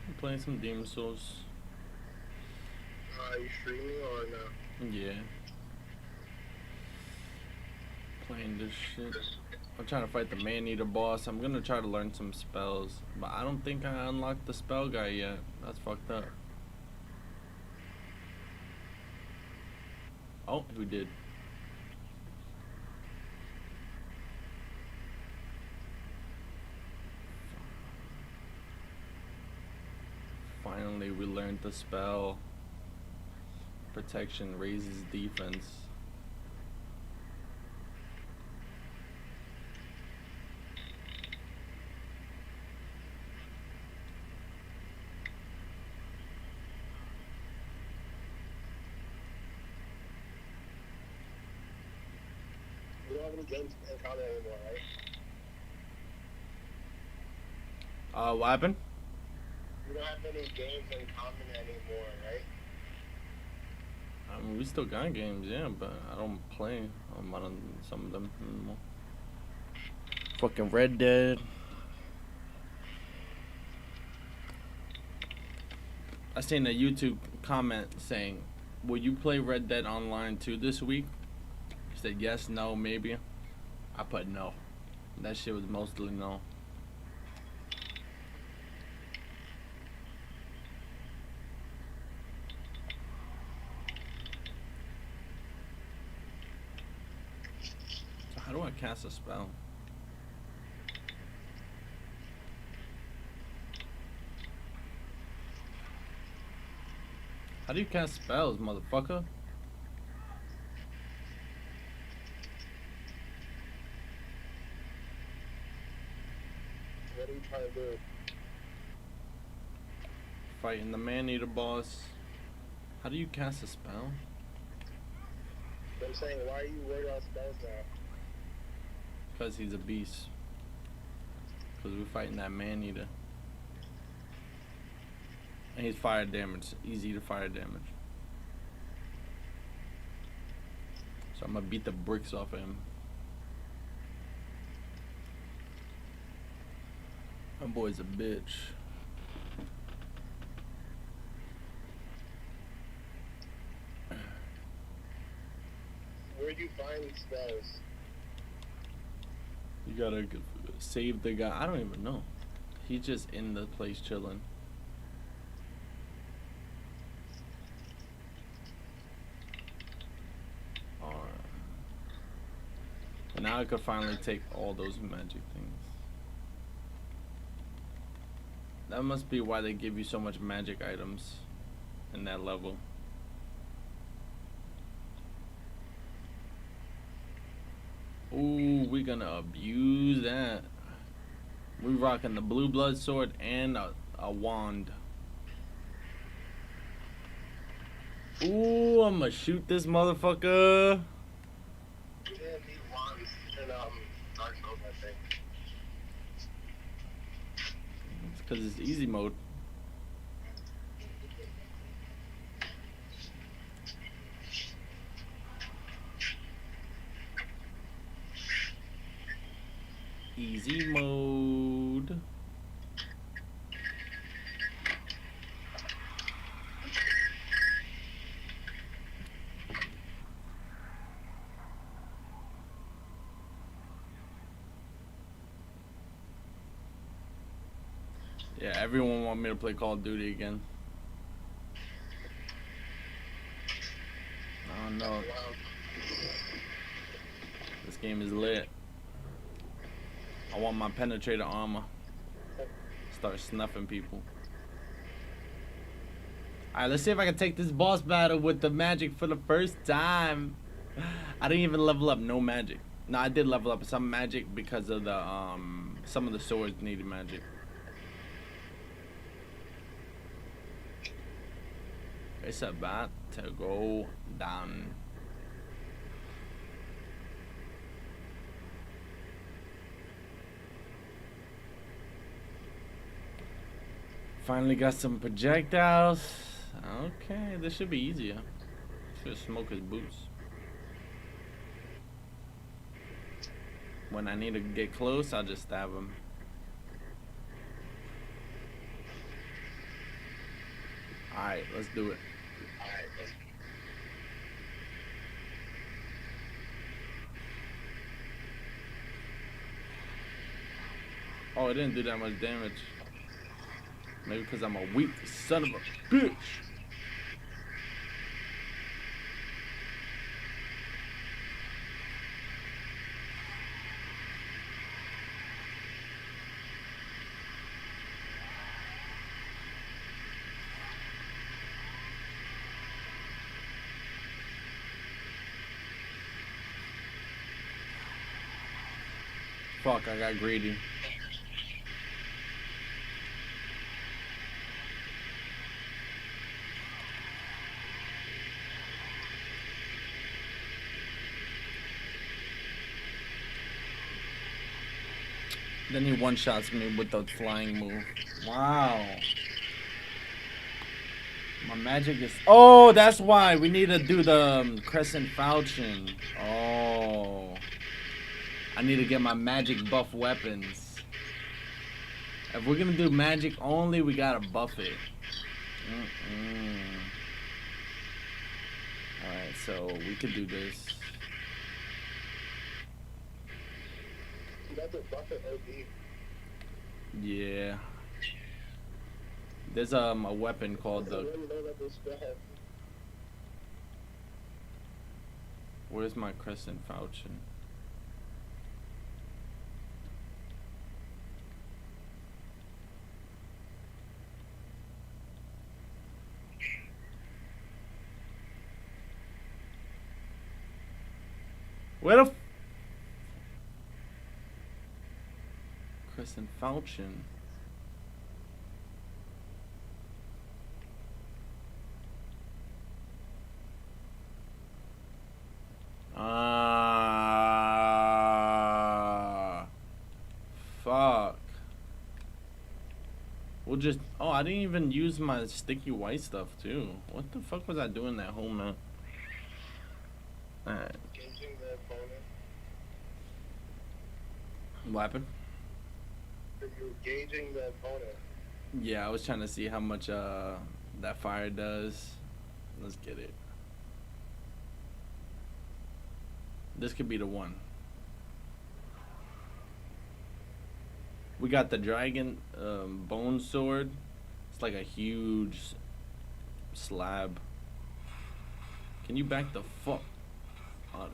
I'm playing some Demon Souls. You streaming or no? Yeah. Playing this shit. I'm trying to fight the man-eater boss. I'm gonna try to learn some spells, but I don't think I unlocked the spell guy yet. That's fucked up. Oh, we did. Finally, we learned the spell. Protection raises defense. You don't have any games in common anymore, right? What happened? You don't have any games in common anymore, right? I mean, we still got games, yeah, but I don't play on some of them anymore. Fucking Red Dead. I seen a YouTube comment saying, will you play Red Dead Online 2 this week? He said yes, no, maybe. I put no. That shit was mostly no. So how do I cast a spell? How do you cast spells, motherfucker? What are you trying to do? Fighting the man-eater boss. How do you cast a spell? I'm saying, why are you worried about spells now? Because he's a beast. Because we're fighting that man-eater. And he's fire damage. Easy to fire damage. So I'm gonna beat the bricks off of him. My boy's a bitch. Where'd you find spells? You gotta save the guy. I don't even know. He's just in the place chilling. And now I could finally take all those magic things. That must be why they give you so much magic items in that level. Ooh, we're gonna abuse that. We rocking the blue blood sword and a wand. Ooh, I'm gonna shoot this motherfucker. You didn't need wands in Dark Souls, I think. It's because it's easy mode. easy mode. Yeah, everyone want me to play Call of Duty again. I don't know. This game is lit. I want my penetrator armor. Start snuffing people. Alright, let's see if I can take this boss battle with the magic for the first time. I didn't even level up, no magic. No, I did level up some magic because of the some of the swords needed magic. It's about to go down. Finally got some projectiles. Okay, this should be easier. Should smoke his boots. When I need to get close, I'll just stab him. Alright, let's do it. Oh, it didn't do that much damage. Maybe because I'm a weak son of a bitch. Fuck, I got greedy. Then he one-shots me with the flying move. Wow. My magic is... Oh, that's why. We need to do the crescent falchion. Oh. I need to get my magic buff weapons. If we're gonna do magic only, we gotta buff it. Alright, so we could do this. Yeah. There's a weapon called the... Where's my crescent falchion? Where the crescent falchion? Fuck. We'll just... Oh, I didn't even use my sticky white stuff too. What the fuck was I doing that whole map? Alright. What happened? You're gauging the opponent. Yeah, I was trying to see how much that fire does. Let's get it. This could be the one. We got the dragon bone sword. It's like a huge slab. Can you back the fuck out?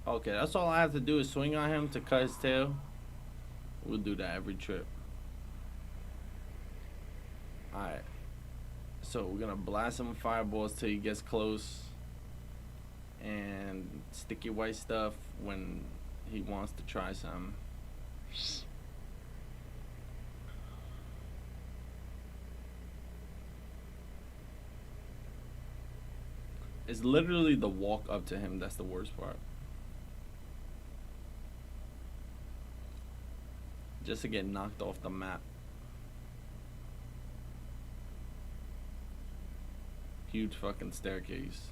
Okay, that's all I have to do is swing on him to cut his tail. We'll do that every trip. Alright. So we're gonna blast him with fireballs till he gets close. And sticky white stuff when he wants to try some. It's literally the walk up to him that's the worst part. Just to get knocked off the map. Huge fucking staircase.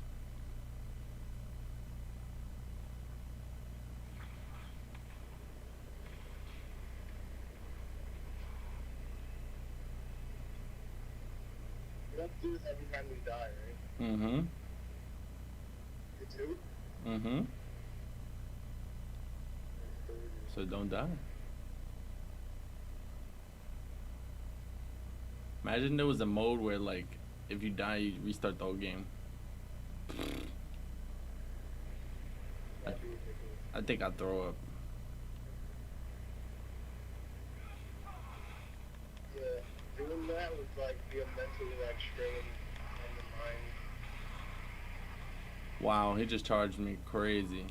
You have to do this every time you die, right? Mm-hmm. You too? Mm-hmm. So don't die. Imagine there was a mode where, like, if you die, you restart the whole game. That'd be ridiculous. I think I'd throw up. Yeah, doing that would like be a mental like strain on the mind. Wow, he just charged me crazy.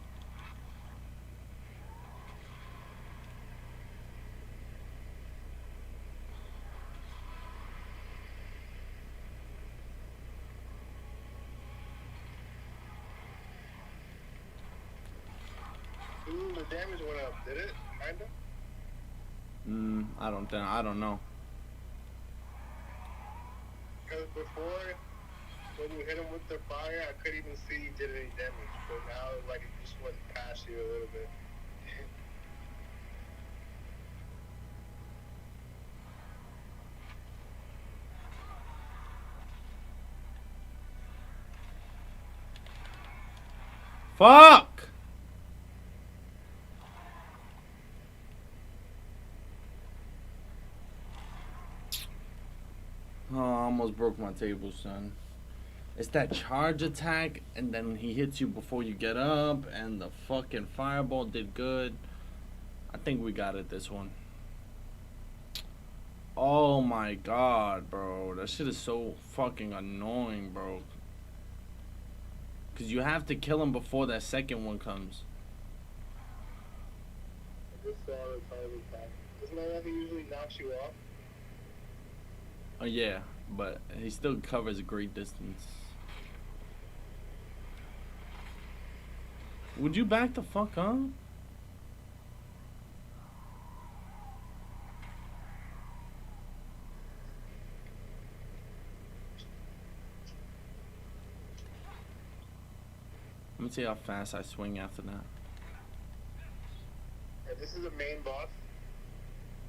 Ooh, the damage went up, did it? Kinda? I don't know. Because before, when you hit him with the fire, I couldn't even see he did any damage. But now, like, it just went past you a little bit. Fuck! Oh, I almost broke my table, son. It's that charge attack, and then he hits you before you get up, and the fucking fireball did good. I think we got it this one. Oh my god, bro. That shit is so fucking annoying, bro. Because you have to kill him before that second one comes. I just saw the target attack. Isn't that how he usually knocks you off? Oh, yeah, but he still covers a great distance. Would you back the fuck up? Let me see how fast I swing after that. Yeah, this is the main boss.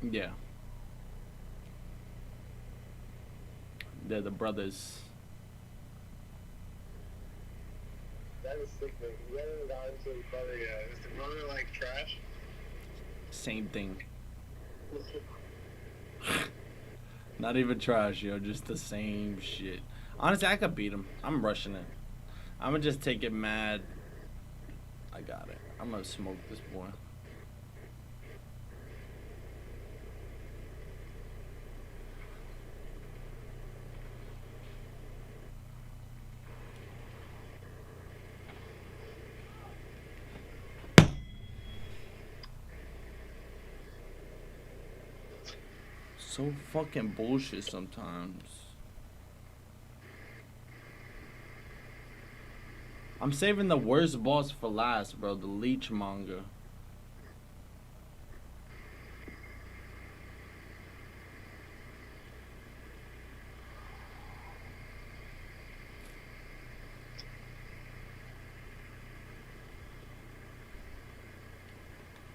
Yeah. They're the brothers. That is sick, man. You haven't gotten to the brother yet. Is the brother like trash? Same thing. Not even trash, yo. Just the same shit. Honestly, I could beat him. I'm rushing it. I'm gonna just take it mad. I got it. I'm gonna smoke this boy. So fucking bullshit sometimes. I'm saving the worst boss for last, bro. The leech manga.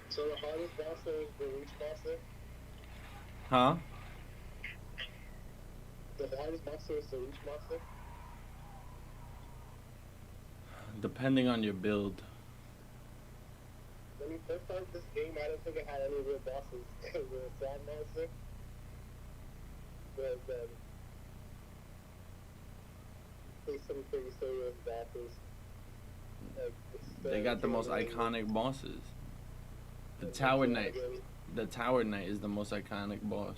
So the hardest boss is the leech boss? Huh? The hardest monster is the leech monster? Depending on your build. When you first started this game, I didn't think it had any real bosses. It was a sand monster. But then, there's some pretty serious bosses. Like, They got the most iconic bosses. The Tower Knight. The Tower Knight is the most iconic boss.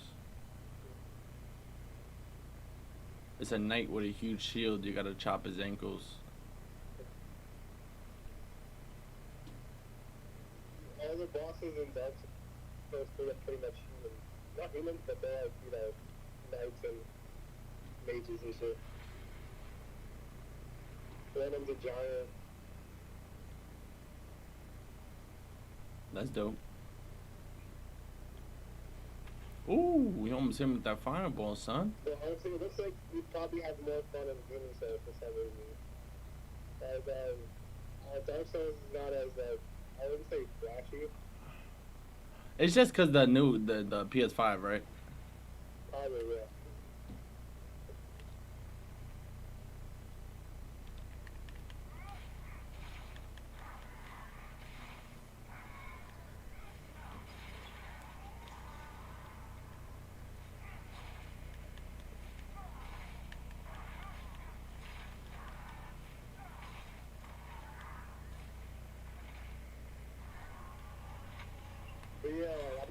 It's a knight with a huge shield. You gotta chop his ankles. All the bosses in Dark Souls are pretty much human. Not human, but they're like, you know, knights and mages and shit. Venom's a giant. That's dope. Ooh, we almost hit him with that fireball, son. But honestly, it looks like we probably have more fun in Demon Souls for some reason. Like, Dark Souls is not as, I wouldn't say flashy. It's just cause the PS5, right? Probably, yeah.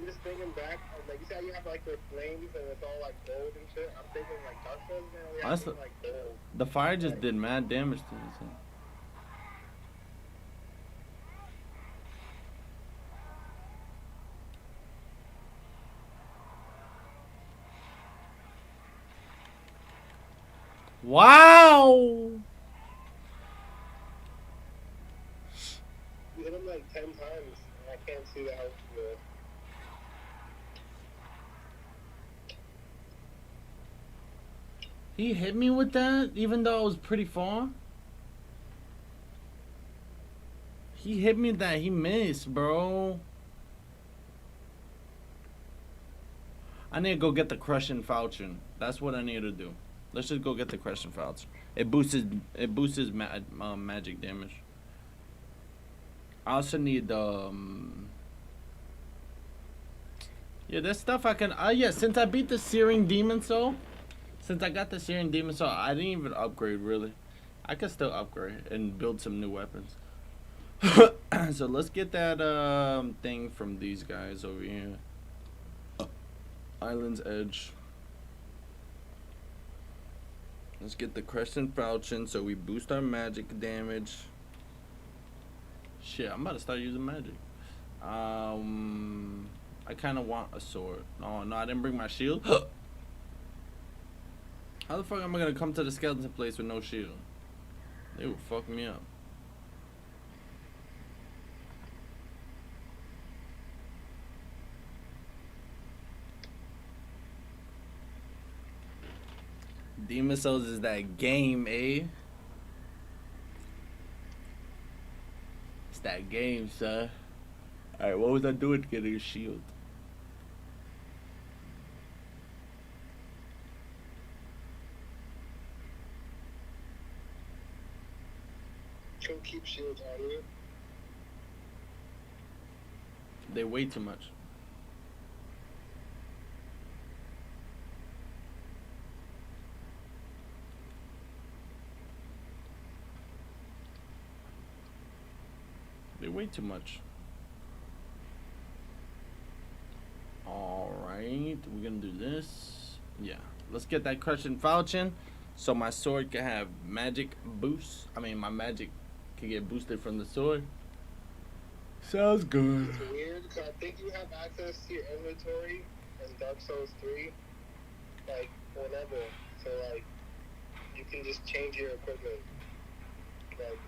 I'm just thinking back, like you see how you have like the flames and it's all like gold and shit. I'm thinking like Dark Souls, man, we have Honestly, like gold. the fire just did mad damage to this thing. Wow! You hit him like 10 times, and I can't see the health of it. He hit me with that, even though I was pretty far. He hit me that he missed, bro. I need to go get the crushing falchion. That's what I need to do. Let's just go get the crushing falchion. It boosts magic damage. I also need yeah, there's stuff I can. Yeah, since I beat the Searing Demon Soul, since I got the Searing Demon Soul, I didn't even upgrade really. I can still upgrade and build some new weapons. So let's get that thing from these guys over here. Island's Edge. Let's get the Crescent Falchion so we boost our magic damage. Shit, I'm about to start using magic. I kind of want a sword. No, I didn't bring my shield. How the fuck am I gonna come to the skeleton place with no shield? They would fuck me up. Demon Souls is that game, eh? It's that game, sir. Alright, what was I doing to get a shield? Don't keep shields on you. They weigh too much. They weigh too much. Alright, we're gonna do this. Yeah, let's get that crushing falchion so my sword can have magic boost. I mean, my magic can get boosted from the sword. Sounds good. It's weird because I think you have access to your inventory in Dark Souls 3, like, whenever. So, like, you can just change your equipment, like,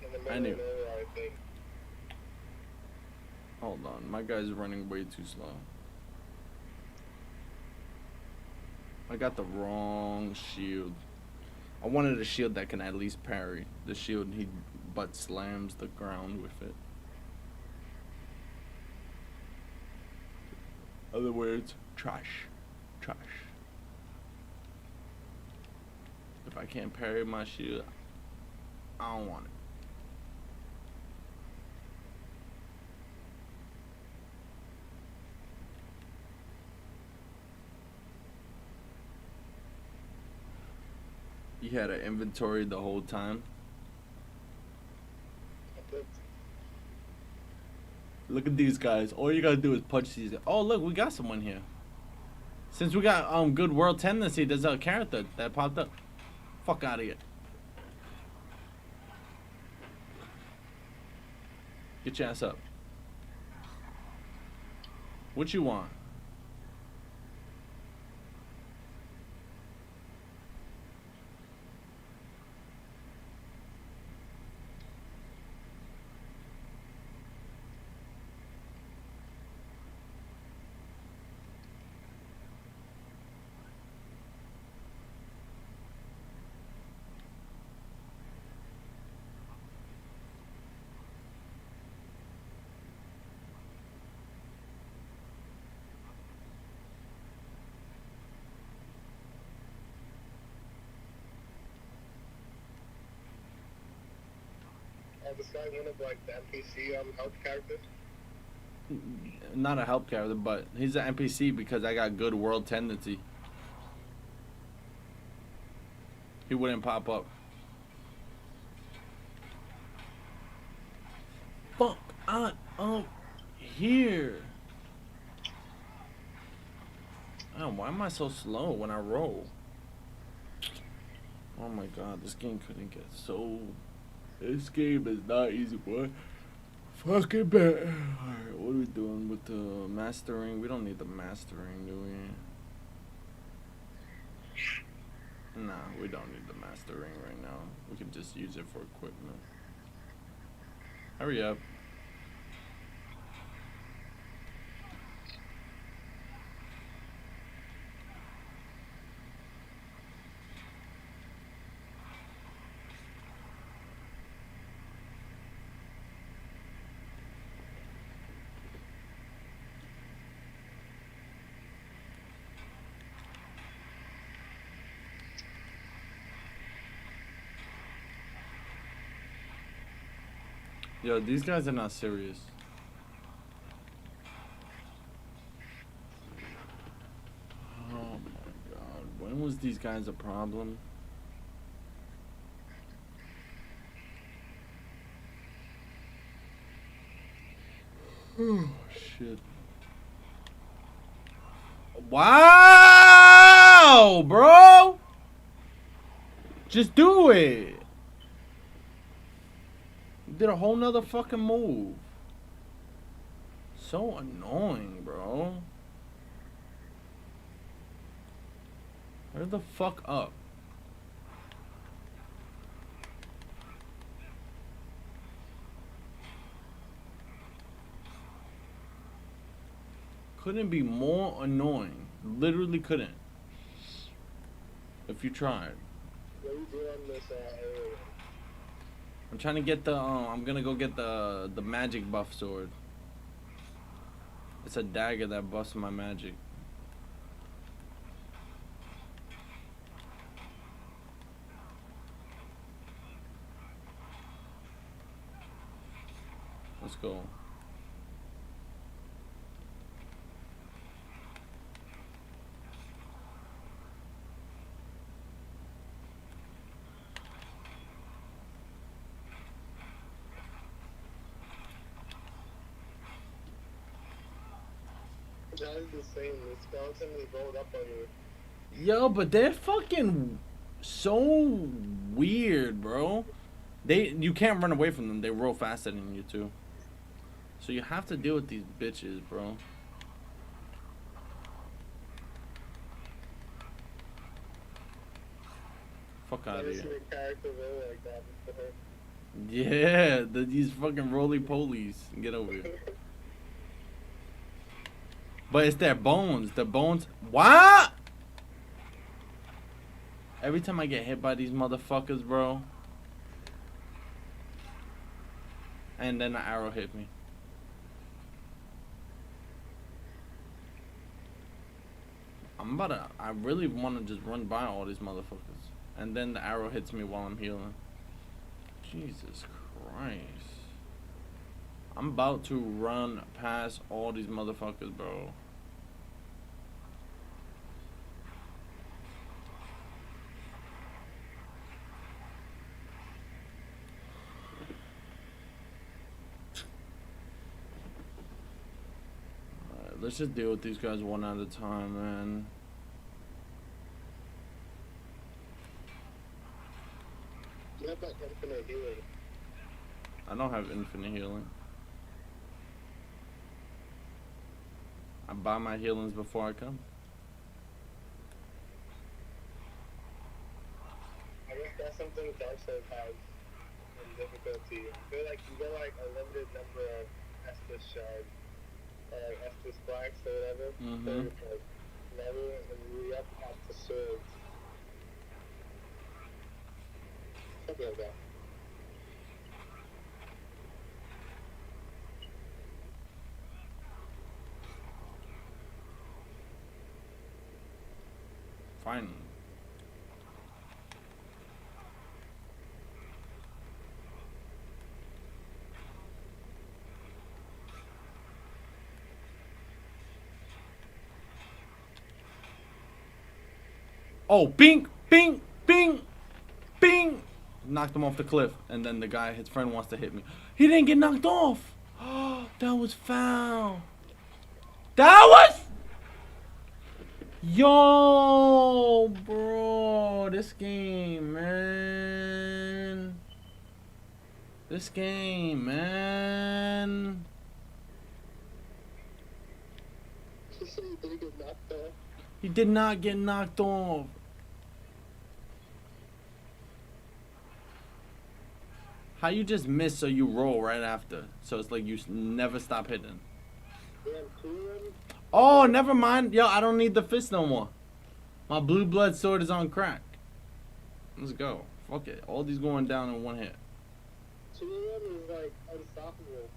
in the middle of nowhere, I think. Hold on, my guy's running way too slow. I got the wrong shield. I wanted a shield that can at least parry. The shield, he butt slams the ground with it. Other words, trash. Trash. If I can't parry my shield, I don't want it. You had an inventory the whole time. Look at these guys. All you gotta do is punch these guys. Oh, look, we got someone here. Since we got good world tendency, there's a character that popped up. Fuck out of here. Get your ass up. What you want? This guy one of like the NPC help characters. Not a help character, but he's an NPC because I got good world tendency. He wouldn't pop up. Fuck out of here. Damn, why am I so slow when I roll? Oh my god, this game couldn't get so... This game is not easy, boy. Fucking bad. Alright, what are we doing with the mastering? We don't need the mastering, do we? Nah, we don't need the mastering right now. We can just use it for equipment. Hurry up. Yo, these guys are not serious. Oh my god. When was these guys a problem? Oh shit. Wow, bro! Just do it! Did a whole nother fucking move. So annoying, bro. Hurry the fuck up. Couldn't be more annoying. Literally couldn't. If you tried. What are you doing on this area? I'm trying to get the I'm gonna go get the magic buff sword. It's a dagger that buffs my magic. Let's go. That is the same. The skeleton is rolled up on you. Yo, but they're fucking so weird, bro. You can't run away from them. They roll faster than you too. So you have to deal with these bitches, bro. Fuck out of Never here. seen a character roll like that before. Yeah, these fucking roly polies. Get over here. But it's their bones. The bones. What? Every time I get hit by these motherfuckers, bro. And then the arrow hit me. I really want to just run by all these motherfuckers. And then the arrow hits me while I'm healing. Jesus Christ. I'm about to run past all these motherfuckers, bro. Alright, let's just deal with these guys one at a time, man. You have that infinite healing. I don't have infinite healing. I buy my healings before I come. I guess that's something Dark Souls has in difficulty. I feel like you get like a limited number of Estus shards, or like Estus blacks or whatever. So you like never and re-up off the swords. Something like that. Fine. Oh, bing, bing, bing, bing. Knocked him off the cliff, and then the guy, his friend, wants to hit me. He didn't get knocked off. That was foul. That was... Yo, bro, this game, man. This game, man. So you didn't get knocked off. He did not get knocked off. How you just miss so you roll right after? So it's like you never stop hitting. Damn, two of them? Oh, never mind. Yo, I don't need the fist no more. My blue blood sword is on crack. Let's go. Fuck it. All these going down in one hit. Two of them is like unstoppable.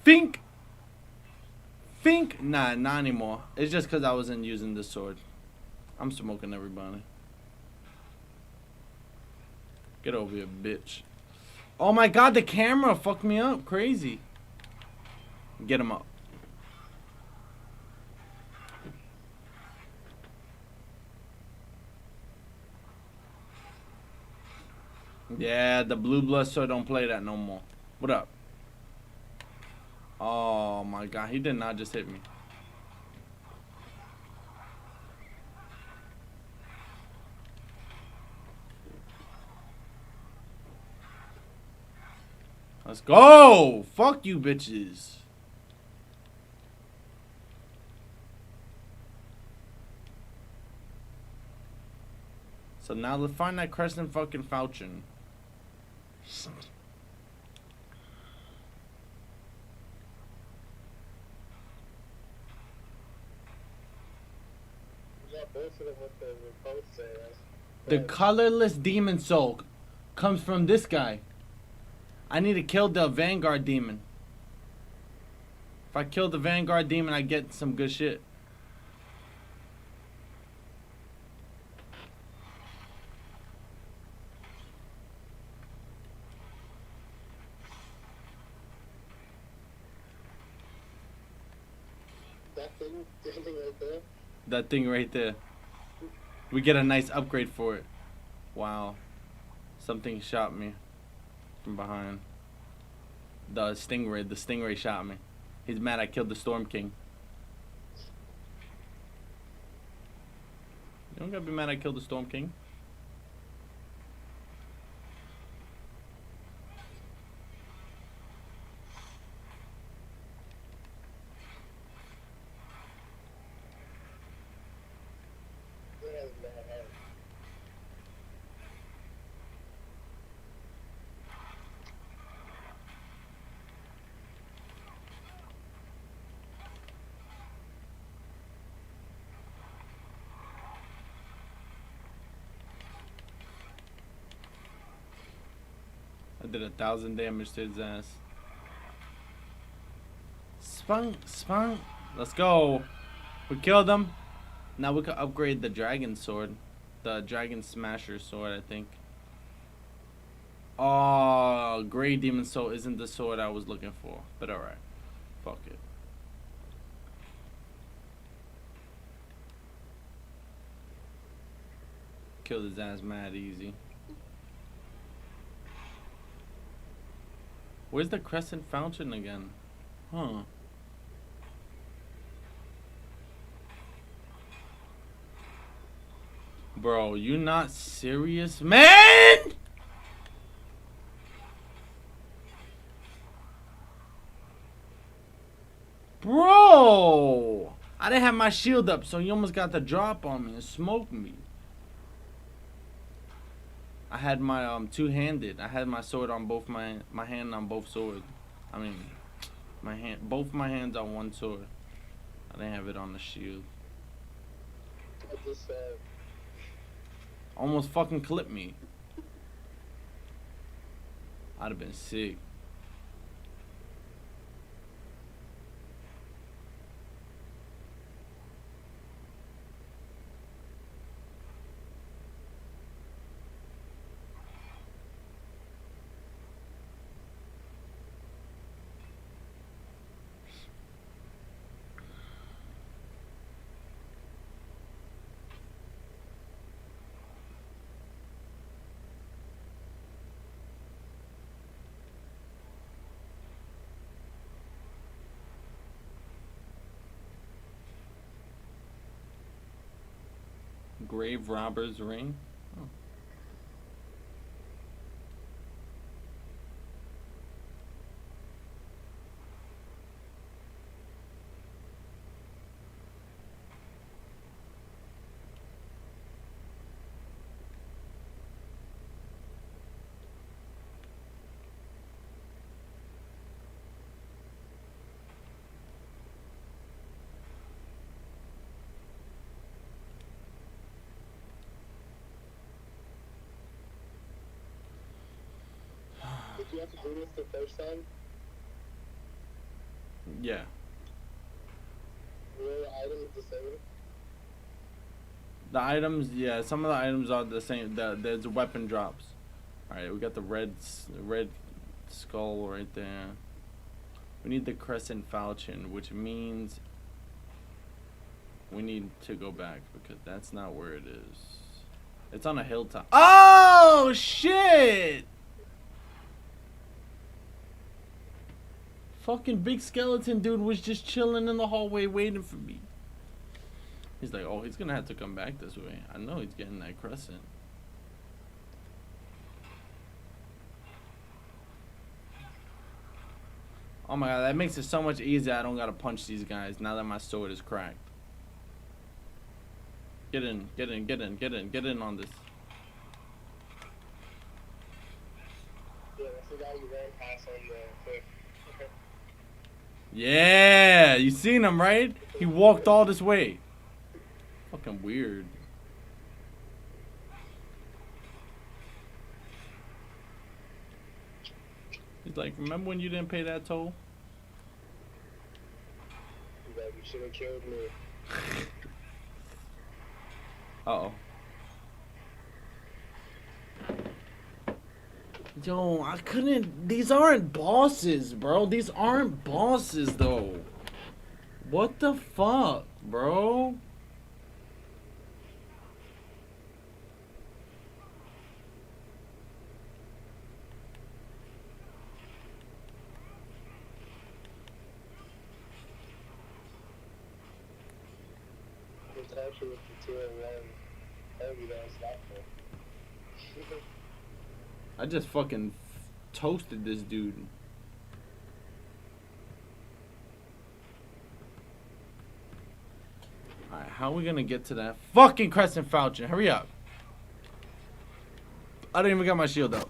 Fink! Fink! Nah, not anymore. It's just because I wasn't using this sword. I'm smoking everybody. Get over here, bitch. Oh my god, the camera fucked me up. Crazy. Get him up. Yeah, the blue blood sword don't play that no more. What up? Oh my god, he did not just hit me. Let's go! Fuck you bitches. So now let's find that crescent fucking falchion. You got both of them with the repulse there. The colorless demon soul comes from this guy. I need to kill the Vanguard demon. If I kill the Vanguard demon, I get some good shit. That thing right there. That thing right there. We get a nice upgrade for it. Wow. Something shot me from behind. The stingray shot me. He's mad I killed the Storm King. You don't gotta be mad I killed the Storm King. I did 1,000 damage to his ass. Spunk, spunk. Let's go. We killed him. Now we can upgrade the dragon sword. The dragon smasher sword, I think. Oh, gray demon soul isn't the sword I was looking for. But alright. Fuck it. Killed his ass mad easy. Where's the crescent fountain again? Huh. Bro, you not serious, man? Bro! I didn't have my shield up, so you almost got the drop on me and smoked me. I had my two-handed. I had my sword on both my hand on both swords. I mean, both my hands on one sword. I didn't have it on the shield. I just Almost fucking clipped me. I'd have been sick. Grave Robber's Ring. Oh. Did you have to do this the first time? Yeah. Were the items the same? The items, yeah, some of the items are the same. There's weapon drops. Alright, we got the red skull right there. We need the crescent falchion, which means we need to go back because that's not where it is. It's on a hilltop. Oh, shit! Fucking big skeleton dude was just chilling in the hallway waiting for me. He's like, oh, he's gonna have to come back this way. I know he's getting that crescent. Oh my god, that makes it so much easier. I don't gotta punch these guys now that my sword is cracked. Get in, get in, get in, get in, get in on this. Yeah, that's the guy you ran past on the cliff. Yeah, you seen him, right? He walked all this way. Fucking weird. He's like, remember when you didn't pay that toll? He's like, you should have killed me. Uh-oh. Yo, I couldn't... These aren't bosses, bro. These aren't bosses, though. What the fuck, bro? It's actually with the 2 and 1 heavy that's laughable. I just fucking toasted this dude. Alright, how are we gonna get to that fucking crescent falchion? Hurry up. I don't even got my shield up.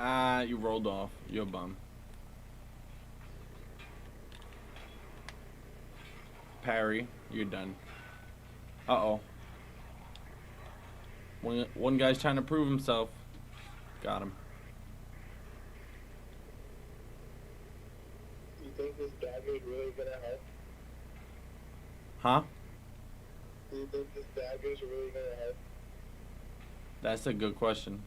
Ah, you rolled off. You're a bum. Parry, you're done. Uh-oh. One guy's trying to prove himself. Got him. You think this dagger's really gonna help? Huh? Do you think this dagger's really gonna help? That's a good question.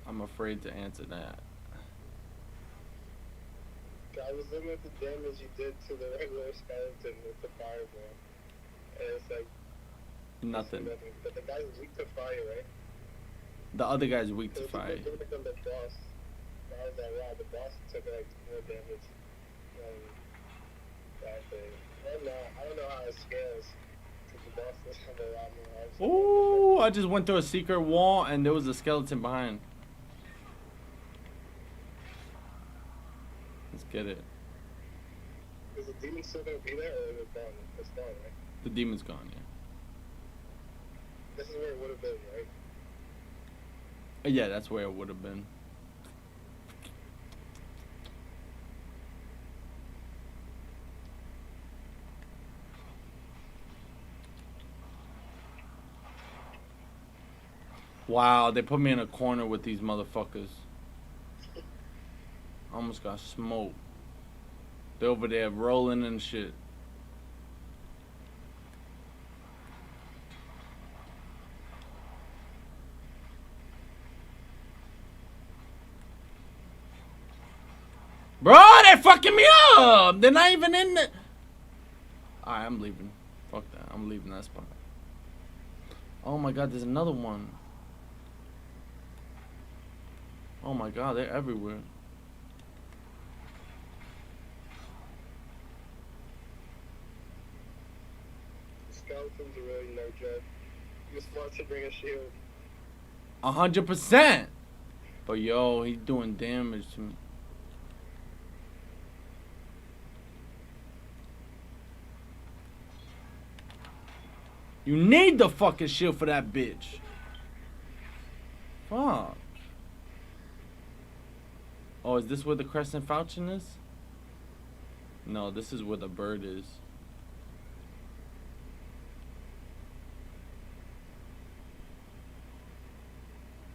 I'm afraid to answer that. I was looking at the damage you did to the regular skeleton with the fireball. And it's like... Nothing. But the guy's weak to fire, right? The other guy's weak to So fire. if you look at the boss, I was like, wow, the boss took like more damage than that thing. I don't know how it scales. Because the boss does have a lot more. Ooh, I just went through a secret wall and there was a skeleton behind. Let's get it. Is the demon still gonna be there or is it gone? It's gone, right? The demon's gone, yeah. This is where it would have been, right? Yeah, that's where it would have been. Wow, they put me in a corner with these motherfuckers. Almost got smoked. They're over there rolling and shit. Bro, they're fucking me up. They're not even in the... Alright, I'm leaving. Fuck that. I'm leaving that spot. Oh my god, there's another one. Oh my god, they're everywhere. Skeletons are really no joke. You're smart to bring a shield. 100%. But yo, he's doing damage to me. You need the fucking shield for that bitch. Fuck. Oh, is this where the crescent falchion is? No, this is where the bird is.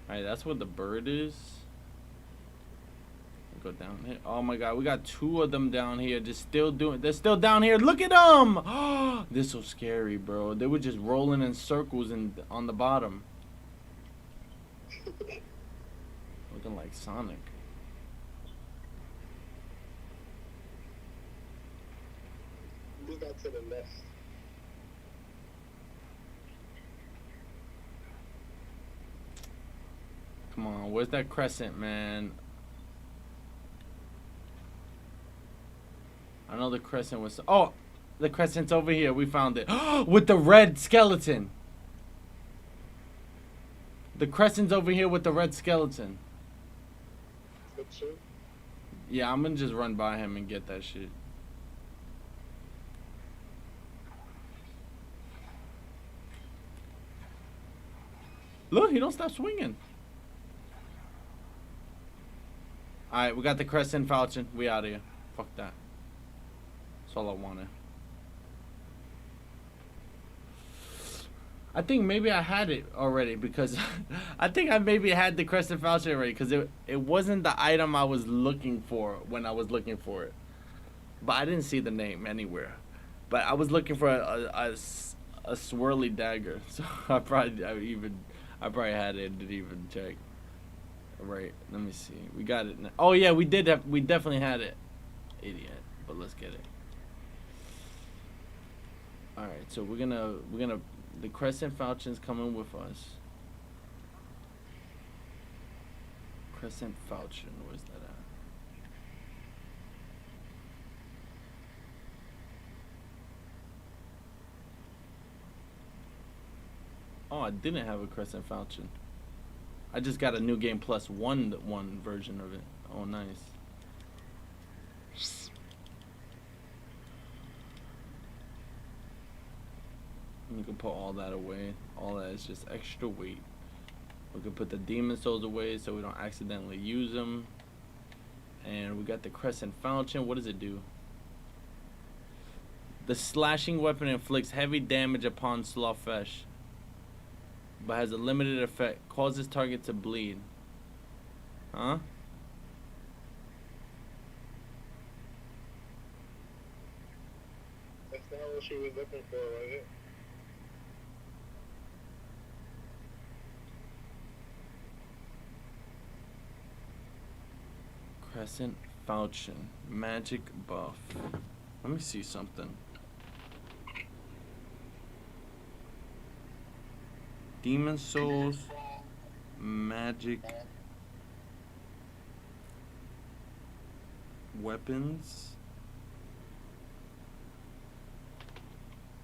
Alright, that's where the bird is. Go down here. Oh my god, we got two of them down here. They're still down here. Look at them. They're so scary, bro. They were just rolling in circles on the bottom. Looking like Sonic. We got to the nest. Come on, where's that crescent, man? I know the crescent was... Oh! The crescent's over here. We found it. With the red skeleton. The crescent's over here with the red skeleton. What's it? Yeah, I'm gonna just run by him and get that shit. Look, he don't stop swinging. Alright, we got the crescent falchion. We out of here. Fuck that. That's all I wanted. I think maybe I had it already because I think I maybe had the crescent falchion already because it wasn't the item I was looking for when I was looking for it. But I didn't see the name anywhere. But I was looking for a swirly dagger, so I probably had it and didn't even check. Right, let me see. We got it now. Oh yeah, we definitely had it. Idiot. But let's get it. Alright, so we're gonna the crescent falchion's coming with us. Crescent falchion, where's that at? Oh, I didn't have a crescent falchion. I just got a new game plus one version of it. Oh, nice. We can put all that away. All that is just extra weight. We can put the demon souls away so we don't accidentally use them. And we got the crescent falchion. What does it do? The slashing weapon inflicts heavy damage upon slawfesh, but has a limited effect. Causes target to bleed. Huh? That's not what she was looking for, was it? Crescent falchion. Magic buff. Let me see something. Demon souls. Magic. Weapons.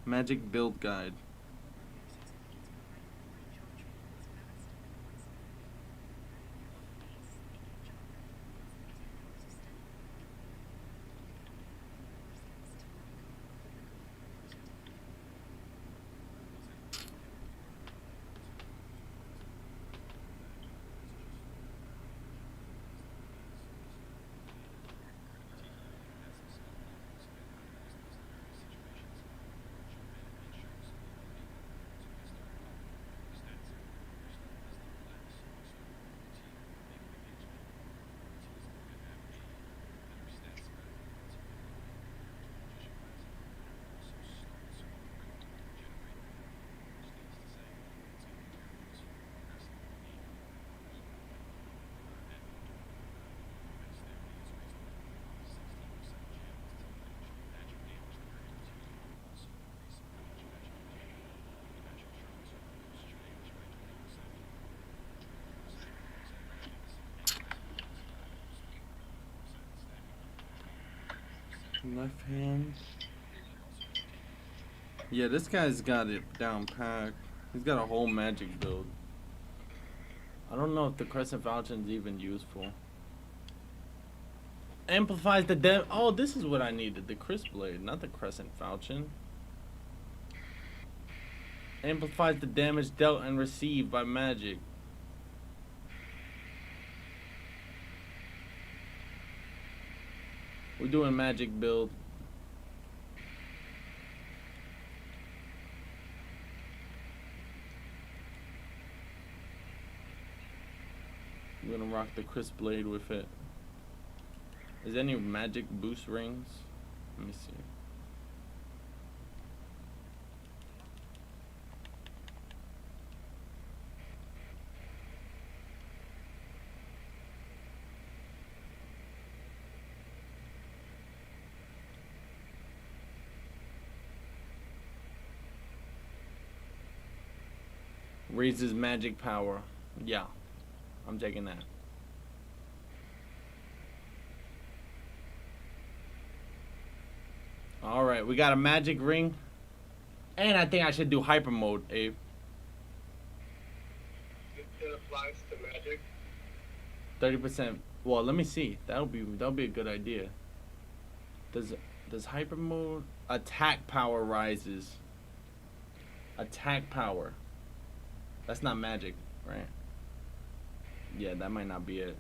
Magic build guide. Left hand. Yeah, this guy's got it down packed. He's got a whole magic build. I don't know if the Crescent Falchion's even useful. Amplifies the damage. Oh, this is what I needed. The Crisp Blade, not the Crescent Falchion. Amplifies the damage dealt and received by magic. We're doing magic build. We're gonna rock the Crisp Blade with it. Is there any magic boost rings? Let me see. Raises magic power. Yeah, I'm taking that. Alright, we got a magic ring. And I think I should do hyper mode, Abe. It applies to magic. 30%. Well, let me see. That'll be a good idea. Does hyper mode attack power rises? Attack power. That's not magic, right? Yeah, that might not be it.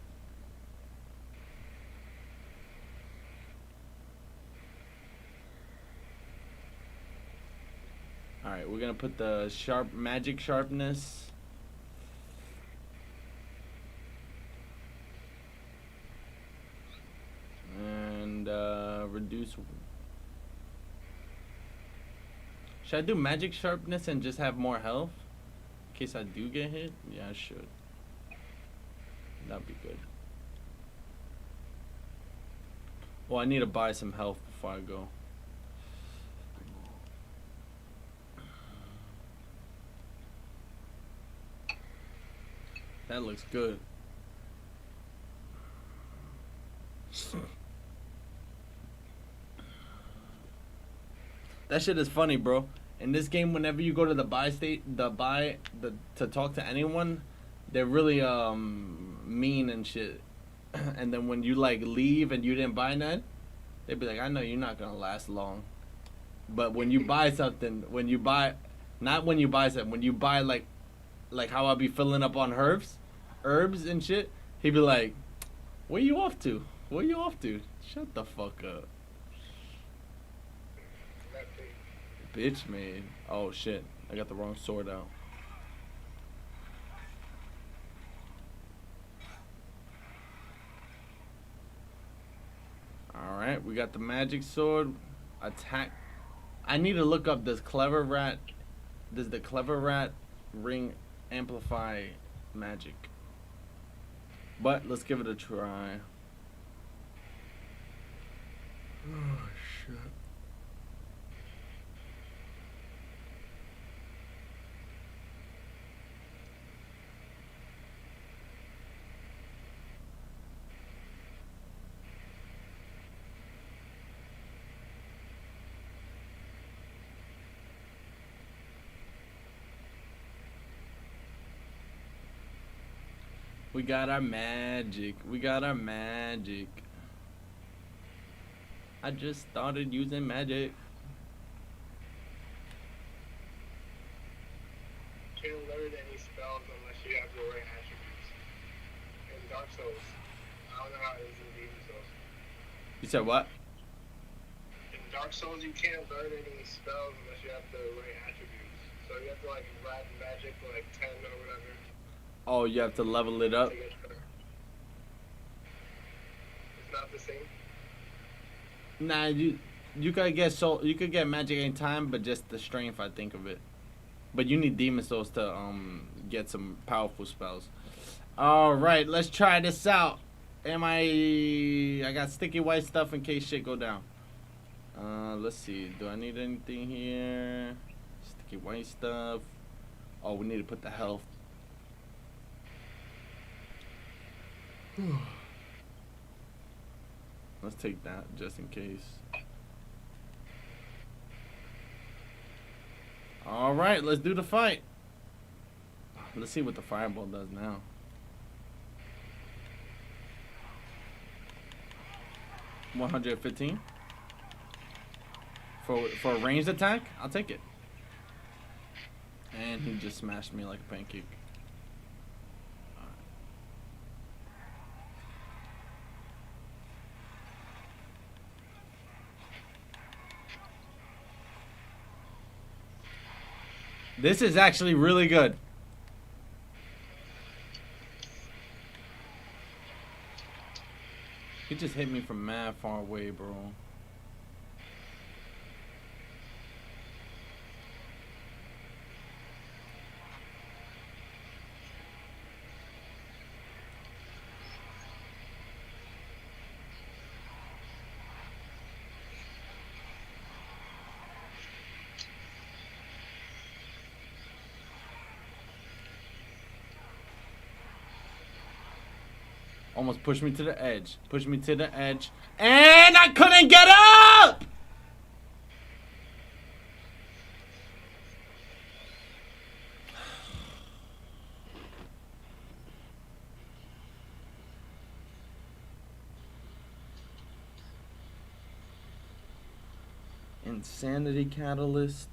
Alright, we're gonna put the magic sharpness. And reduce. Should I do magic sharpness and just have more health? In case I do get hit? Yeah, I should. That'd be good. Well, I need to buy some health before I go. That looks good. That shit is funny, bro. In this game, whenever you go to the buy to talk to anyone, they're really mean and shit. And then when you like leave and you didn't buy none, they'd be like, "I know you're not gonna last long." But when you buy something, when you buy like how I be filling up on herbs and shit, he'd be like, "Where you off to? Where you off to? Shut the fuck up." Bitch, man. Oh shit, I got the wrong sword out. Alright, we got the magic sword. Attack. I need to look up this clever rat. Does the clever rat ring amplify magic? But let's give it a try. Oh shit. We got our magic. We got our magic. I just started using magic. Can't learn any spells unless you have the right attributes. In Dark Souls, I don't know how it is in Demon Souls. You said what? In Dark Souls, you can't learn any spells unless you have the right attributes. So you have to like grab magic to like 10 or whatever. Oh, you have to level it up. To get better. It's not the same. Nah, you could get magic anytime, but just the strength, I think of it. But you need demon souls to get some powerful spells. All right, let's try this out. I got sticky white stuff in case shit go down. Let's see. Do I need anything here? Sticky white stuff. Oh, we need to put the health. Let's take that just in case. All right, let's do the fight. Let's see what the fireball does now. $115 for a ranged attack. I'll take it. And he just smashed me like a pancake. This is actually really good. He just hit me from mad far away, bro. Almost pushed me to the edge. Pushed me to the edge. And I couldn't get up! Insanity Catalyst.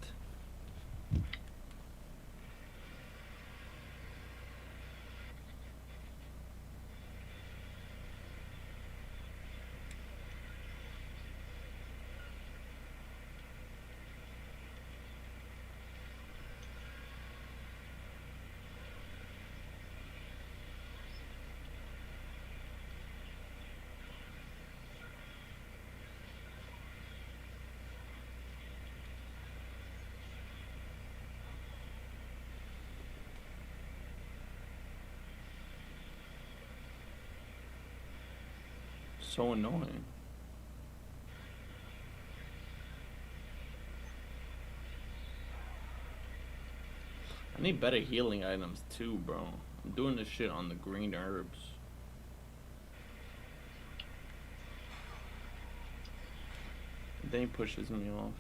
So annoying. I need better healing items too, bro. I'm doing this shit on the green herbs. Then he pushes me off.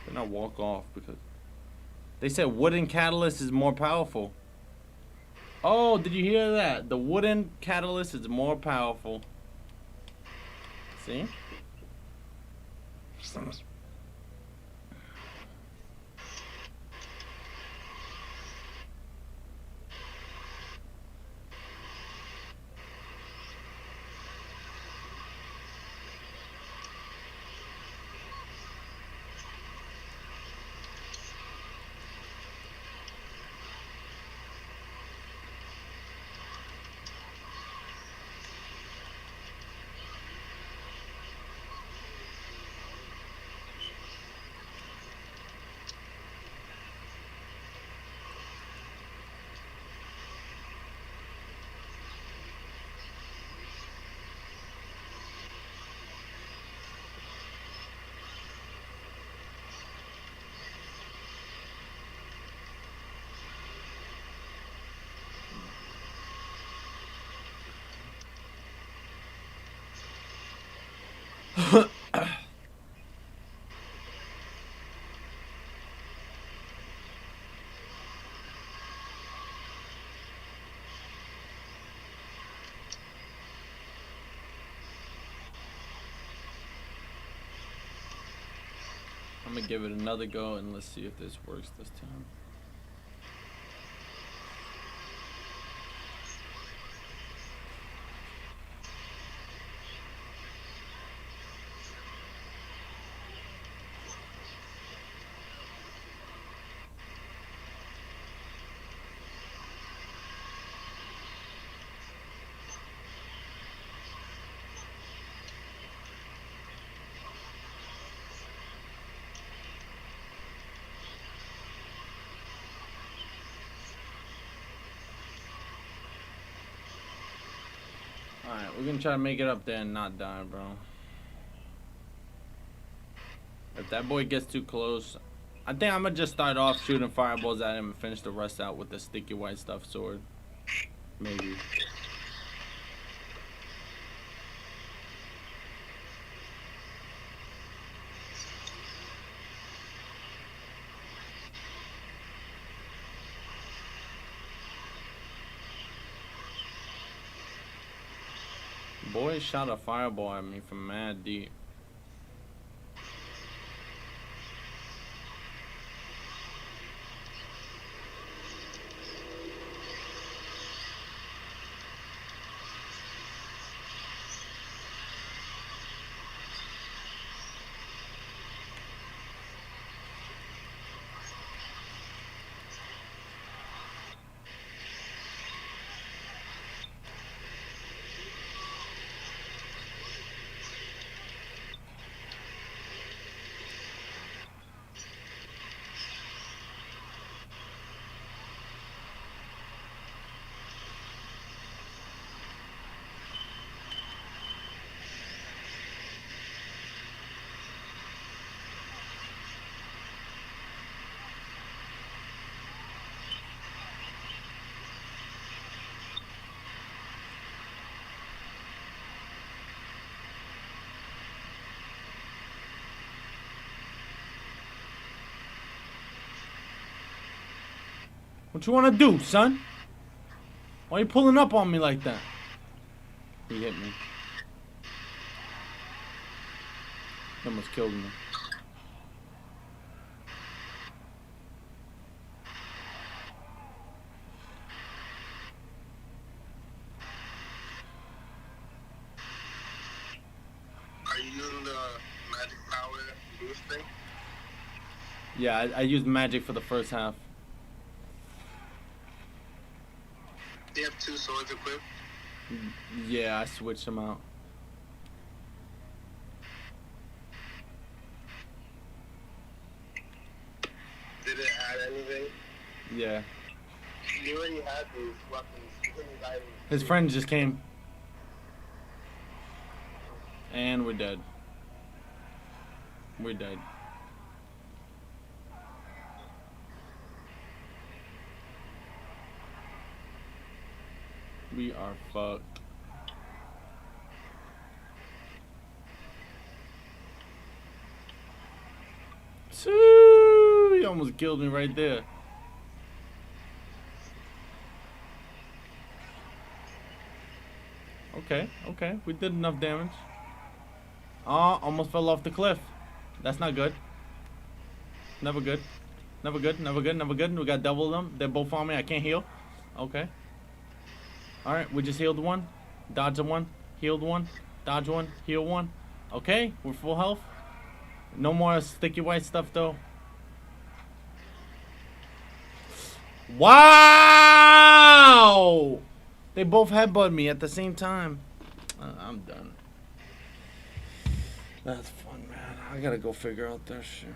Then I walk off because they said wooden catalyst is more powerful. Oh, did you hear that? The wooden catalyst is more powerful. See? I'm gonna give it another go and let's see if this works this time. We're gonna try to make it up there and not die, bro. If that boy gets too close, I think I'm gonna just start off shooting fireballs at him and finish the rest out with the sticky white stuffed sword. Maybe. Boy shot a fireball at me from mad deep. What you wanna do, son? Why you pulling up on me like that? He hit me. He almost killed me. Are you using the magic power boost thing? Yeah, I used magic for the first half. Do you have 2 swords equipped? Yeah, I switched them out. Did it add anything? Yeah. You already had these weapons. These items. His friend just came. And we're dead. We're dead. We are fucked. He almost killed me right there. Okay, we did enough damage. Almost fell off the cliff. That's not good. Never good. Never good, never good, never good. We got double of them. They're both on me. I can't heal. Okay. Alright, we just healed one. Dodged one. Healed one. Dodge one. Heal one. Okay, we're full health. No more sticky white stuff though. Wow! They both headbutt me at the same time. I'm done. That's fun, man. I gotta go figure out that shit.